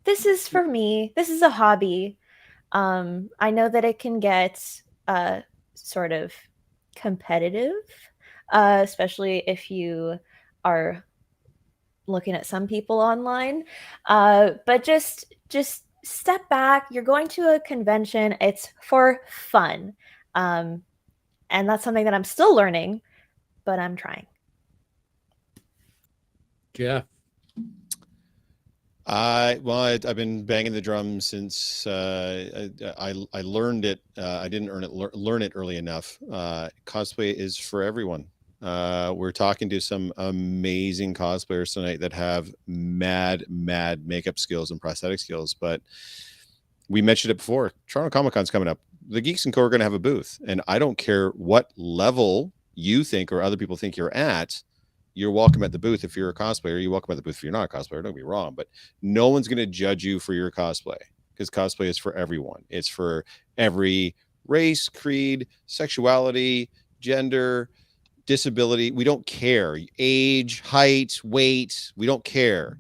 This is for me. This is a hobby. I know that it can get sort of competitive, especially if you are looking at some people online. But just step back. You're going to a convention. It's for fun. And that's something that I'm still learning, but I'm trying. Jeff. I've been banging the drum since I learned it. I didn't learn it early enough. Cosplay is for everyone. We're talking to some amazing cosplayers tonight that have mad makeup skills and prosthetic skills. But we mentioned it before. Toronto Comic-Con's coming up. The Geeks & Co are going to have a booth, and I don't care what level you think or other people think you're at. You're welcome at the booth if you're a cosplayer. You're welcome at the booth if you're not a cosplayer. Don't get me wrong, but no one's going to judge you for your cosplay, because cosplay is for everyone. It's for every race, creed, sexuality, gender, disability. We don't care. Age, height, weight. We don't care.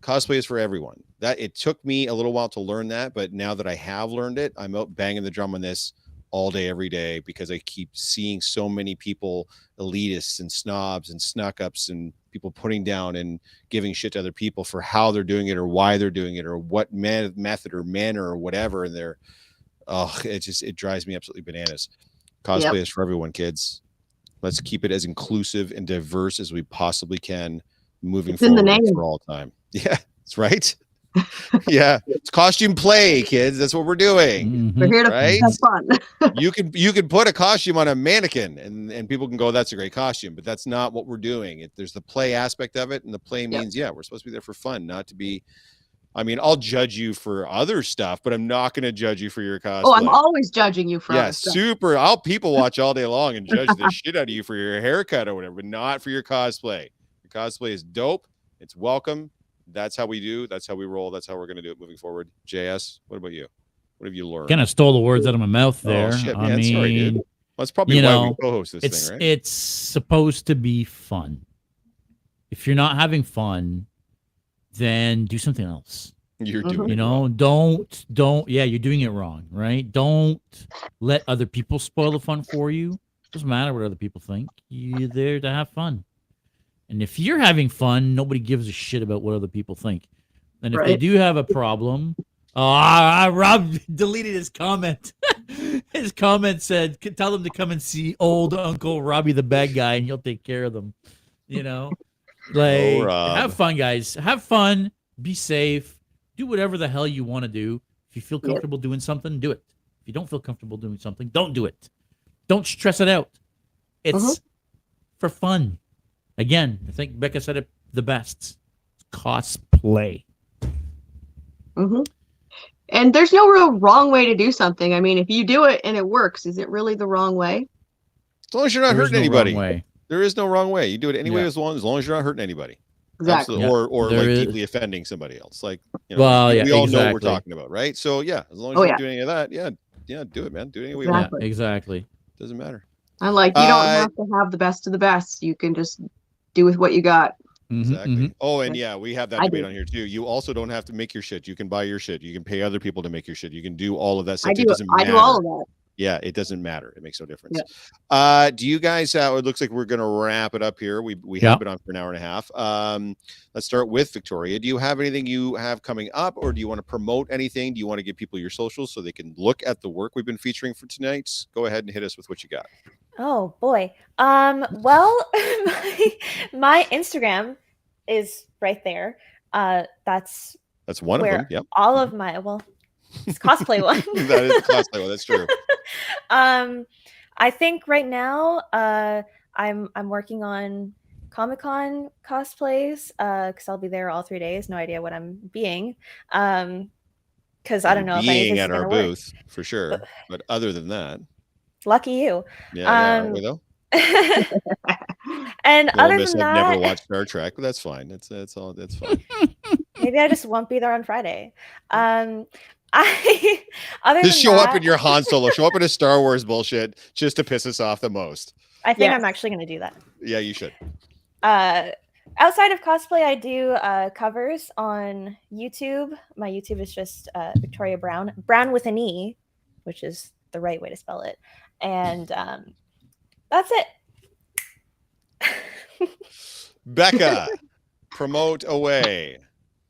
Cosplay is for everyone. That it took me a little while to learn that, but now that I have learned it, I'm out banging the drum on this all day, every day, because I keep seeing so many people, elitists and snobs and snuck ups and people putting down and giving shit to other people for how they're doing it or why they're doing it or what method or manner or whatever. And it drives me absolutely bananas. Cosplay is for everyone, kids. Let's keep it as inclusive and diverse as we possibly can moving forward for all time. Yeah, that's right. Yeah, it's costume play, kids. That's what we're doing. We're here to have fun. you can put a costume on a mannequin and people can go, that's a great costume, but that's not what we're doing. There's the play aspect of it, and the play means we're supposed to be there for fun, not to be. I mean, I'll judge you for other stuff, but I'm not going to judge you for your cosplay. Oh, I'm always judging you for other stuff. Super. I'll people watch all day long and judge the shit out of you for your haircut or whatever, but not for your cosplay. Your cosplay is dope. It's welcome. That's how we do. That's how we roll. That's how we're going to do it moving forward. JS, what about you? What have you learned? Kind of stole the words out of my mouth there. Oh, shit, I man. mean, sorry, dude. That's probably why we co-host this thing, right? It's supposed to be fun. If you're not having fun, then do something else. You're doing it wrong. Don't. Yeah, you're doing it wrong, right? Don't let other people spoil the fun for you. Doesn't matter what other people think. You're there to have fun. And if you're having fun, nobody gives a shit about what other people think. And if they do have a problem, Rob deleted his comment. His comment said, tell them to come and see old Uncle Robbie the bad guy and he'll take care of them. Have fun, guys. Have fun. Be safe. Do whatever the hell you want to do. If you feel comfortable doing something, do it. If you don't feel comfortable doing something, don't do it. Don't stress it out. It's for fun. Again, I think Becca said it the best. Cosplay. And there's no real wrong way to do something. I mean, if you do it and it works, is it really the wrong way? As long as you're not hurting anybody. There is no wrong way. You do it anyway, Yeah. as long as you're not hurting anybody. Exactly. Absolutely. Or There like is- deeply offending somebody else. Like, you know, Well, we yeah, all know what we're exactly. talking about, right? So yeah, as long as Oh, you're yeah. not doing any of that, yeah, do it, man. Do it any way you Yeah, want. Exactly. exactly. Doesn't matter. I'm like, you don't have to have the best of the best. You can just do with what you got. Exactly. Oh, and yeah, we have that I debate do. on here too. You also don't have to make your shit. You can buy your shit. You can pay other people to make your shit. You can do all of that stuff. I It do. doesn't I matter. do all of that. Yeah, it doesn't matter. It makes no difference. Do you guys? It looks like we're going to wrap it up here. We have been on for an hour and a half. Let's start with Victoria. Do you have anything you have coming up, or do you want to promote anything? Do you want to give people your socials so they can look at the work we've been featuring for tonight? Go ahead and hit us with what you got. Oh boy. Well, my Instagram is right there. That's one of where them. Yep. all of my it's cosplay one. That is cosplay one. That's true. I think right now, I'm working on ComicCon cosplays, because I'll be there all 3 days. No idea what I'm being. Because I don't know if any of Being this at is our gonna work. booth for sure, but other than that, Lucky you. yeah, aren't we though? And Little other miss, than I've that, never watched Star Trek, but that's fine. That's fine. maybe I just won't be there on Friday. I other Just than show that, up in your Han Solo, show up in a Star Wars bullshit just to piss us off the most. I think Yes. I'm actually going to do that. Yeah, you should. Outside of cosplay, I do covers on YouTube. My YouTube is just Victoria Brown with an E, which is the right way to spell it. And that's it. Becca, promote away.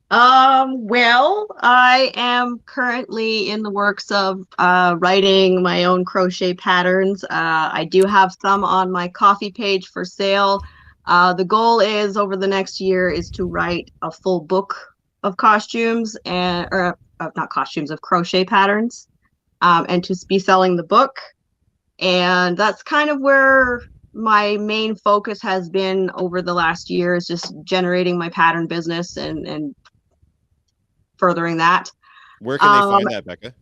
Well, I am currently in the works of writing my own crochet patterns. I do have some on my coffee page for sale. The goal is over the next year is to write a full book of costumes or not costumes, of crochet patterns, and to be selling the book. And that's kind of where my main focus has been over the last year, is just generating my pattern business and furthering that. Where can they find that, Becca?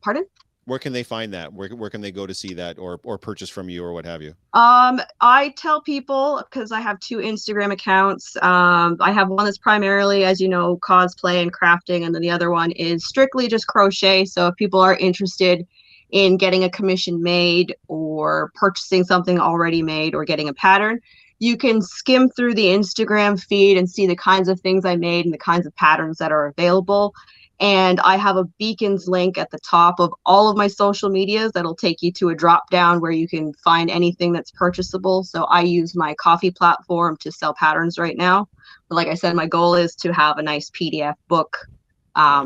Pardon? Where can they find that? Where can they go to see that or purchase from you or what have you? I tell people, because I have 2 Instagram accounts. I have one that's primarily, as you know, cosplay and crafting, and then the other one is strictly just crochet. So if people are interested in getting a commission made or purchasing something already made or getting a pattern, you can skim through the Instagram feed and see the kinds of things I made and the kinds of patterns that are available. And I have a beacons link at the top of all of my social medias that'll take you to a drop down where you can find anything that's purchasable. So I use my coffee platform to sell patterns right now. But like I said, my goal is to have a nice PDF book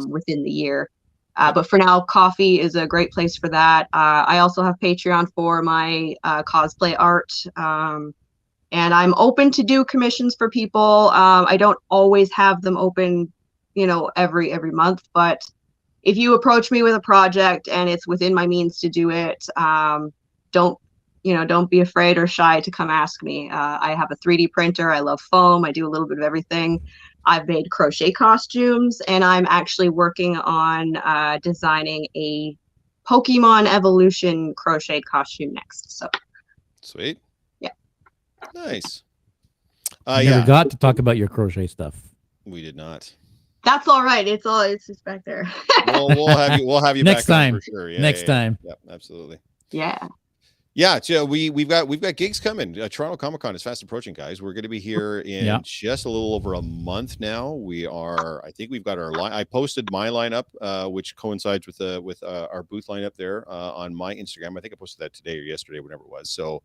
within the year. But for now, coffee is a great place for that. I also have Patreon for my cosplay art. And I'm open to do commissions for people. I don't always have them open, every month. But if you approach me with a project and it's within my means to do it, don't be afraid or shy to come ask me. I have a 3D printer. I love foam. I do a little bit of everything. I've made crochet costumes, and I'm actually working on designing a Pokemon Evolution crochet costume next. So sweet. Yeah. Nice. You never got to talk about your crochet stuff. We did not. That's all right. It's just back there. We'll have you Next back on time. for sure. Yeah, Next time. Yeah, absolutely. Yeah. Yeah, so we've got gigs coming. Toronto Comic-Con is fast approaching, guys. We're going to be here in just a little over a month now. I think we've got our line. I posted my lineup, which coincides with our booth lineup there on my Instagram. I think I posted that today or yesterday, whatever it was. So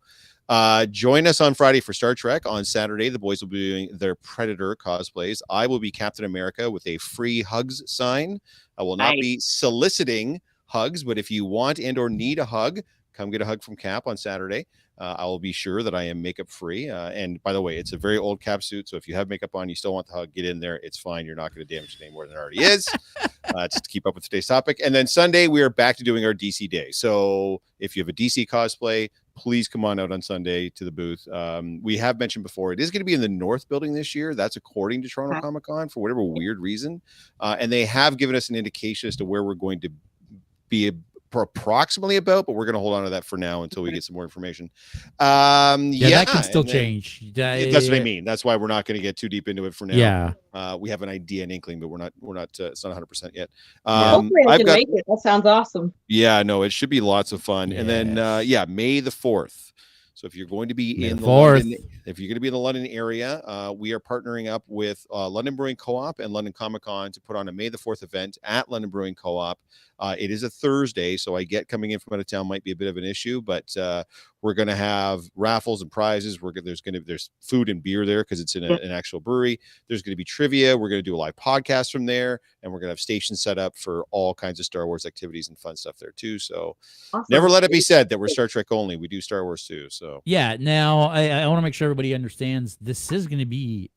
join us on Friday for Star Trek. On Saturday, the boys will be doing their Predator cosplays. I will be Captain America with a free hugs sign. I will not be soliciting hugs, but if you want and or need a hug, come get a hug from Cap on Saturday. I will be sure that I am makeup free. And by the way, it's a very old Cap suit. So if you have makeup on, you still want the hug, get in there. It's fine. You're not going to damage it any more than it already is. Just to keep up with today's topic. And then Sunday, we are back to doing our DC day. So if you have a DC cosplay, please come on out on Sunday to the booth. We have mentioned before, it is going to be in the North building this year. That's according to Toronto Comic-Con for whatever weird reason. And they have given us an indication as to where we're going to be approximately about, but we're going to hold on to that for now until we get some more information. That can still change. That's what I mean. That's why we're not going to get too deep into it for now. Yeah. We have an idea and inkling, but we're not it's not 100% yet. Hopefully I can make it. That sounds awesome. Yeah, no, it should be lots of fun. And then May the 4th. So if you're going to be in the London area, we are partnering up with London Brewing Co-op and London ComicCon to put on a May the 4th event at London Brewing Co-op. It is a Thursday, so I get coming in from out of town might be a bit of an issue, but we're going to have raffles and prizes. There's food and beer there because it's in an actual brewery. There's going to be trivia. We're going to do a live podcast from there, and we're going to have stations set up for all kinds of Star Wars activities and fun stuff there too. So never let it be said that we're Star Trek only. We do Star Wars too. So yeah. Now I want to make sure everybody understands this is going to be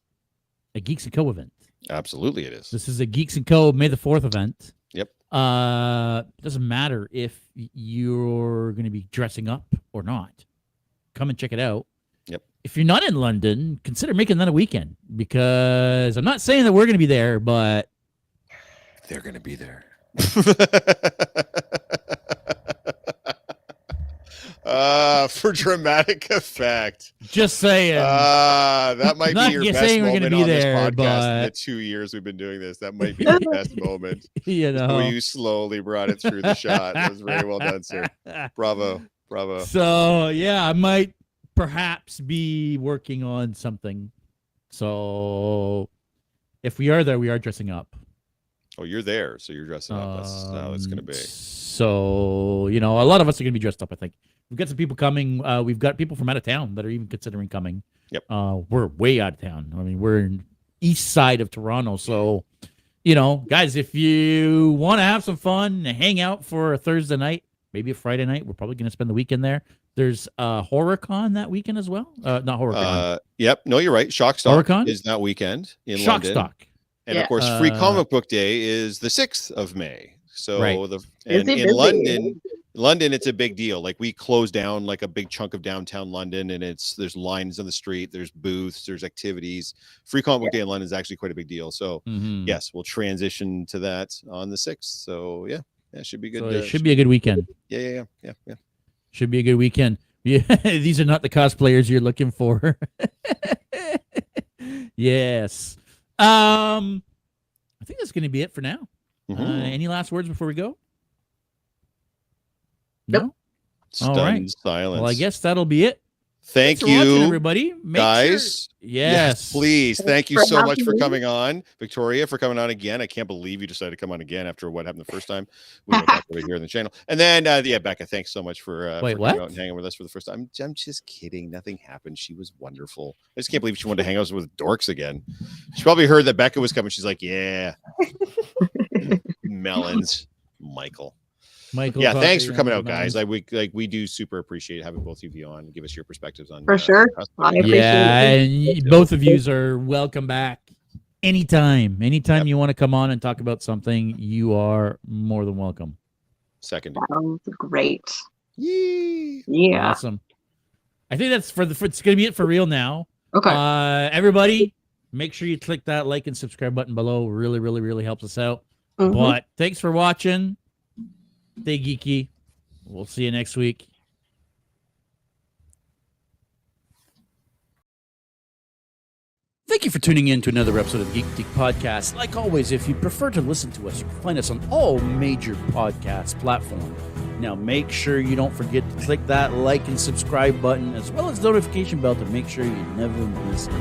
a Geeks and Co event. Absolutely, it is. This is a Geeks and Co May the 4th event. Yep. Doesn't matter if you're going to be dressing up or not. Come and check it out. Yep. If you're not in London, consider making that a weekend, because I'm not saying that we're going to be there, but they're going to be there. For dramatic effect. Just saying. That might be your best moment on this podcast in the 2 years we've been doing this. That might be the best moment. You know, you slowly brought it through the shot. That was very well done, sir. Bravo. So yeah, I might perhaps be working on something. So if we are there, we are dressing up. Oh, you're there, so you're dressing up. That's how it's going to be. So, a lot of us are going to be dressed up, I think. We've got some people coming. We've got people from out of town that are even considering coming. Yep. We're way out of town. I mean, we're in east side of Toronto. So, guys, if you want to have some fun, hang out for a Thursday night, maybe a Friday night, we're probably going to spend the weekend there. There's HorrorCon that weekend as well. Not HorrorCon. Yep. No, you're right. Shockstock HorrorCon is that weekend in London. Shockstock. And of course, Free Comic Book Day is the 6th of May. So in London, it's a big deal. Like, we close down like a big chunk of downtown London, and there's lines on the street, there's booths, there's activities. Free Comic Book Day in London is actually quite a big deal. So yes, we'll transition to that on the 6th. So yeah, it should be good. So it should be a good weekend. Yeah. Should be a good weekend. Yeah, these are not the cosplayers you're looking for. Yes. I think that's going to be it for now. Any last words before we go? No? Stunned All right. silence. Well, I guess that'll be it. Thanks for you, watching, everybody. Guys. Yes, please. Thank you so much for coming on. Victoria, for coming on again. I can't believe you decided to come on again after what happened the first time. We went back over here on the channel. And then, Becca, thanks so much for coming out and hanging with us for the first time. I'm just kidding. Nothing happened. She was wonderful. I just can't believe she wanted to hang out with dorks again. She probably heard that Becca was coming. She's like, yeah. Melons. Michael, yeah, thanks for coming out, guys. We do super appreciate having both of you on and give us your perspectives on. For sure. I appreciate it. And both of you are welcome back anytime. Anytime you want to come on and talk about something, you are more than welcome. Second. Sounds great. Yee. Yeah. Awesome. I think that's it's going to be it for real now. Okay. Everybody, make sure you click that like and subscribe button below. Really, really, really helps us out. But thanks for watching. Stay geeky. We'll see you next week. Thank you for tuning in to another episode of Geek Boutique Podcast. Like always, if you prefer to listen to us, you can find us on all major podcast platforms. Now, make sure you don't forget to click that like and subscribe button, as well as the notification bell, to make sure you never miss an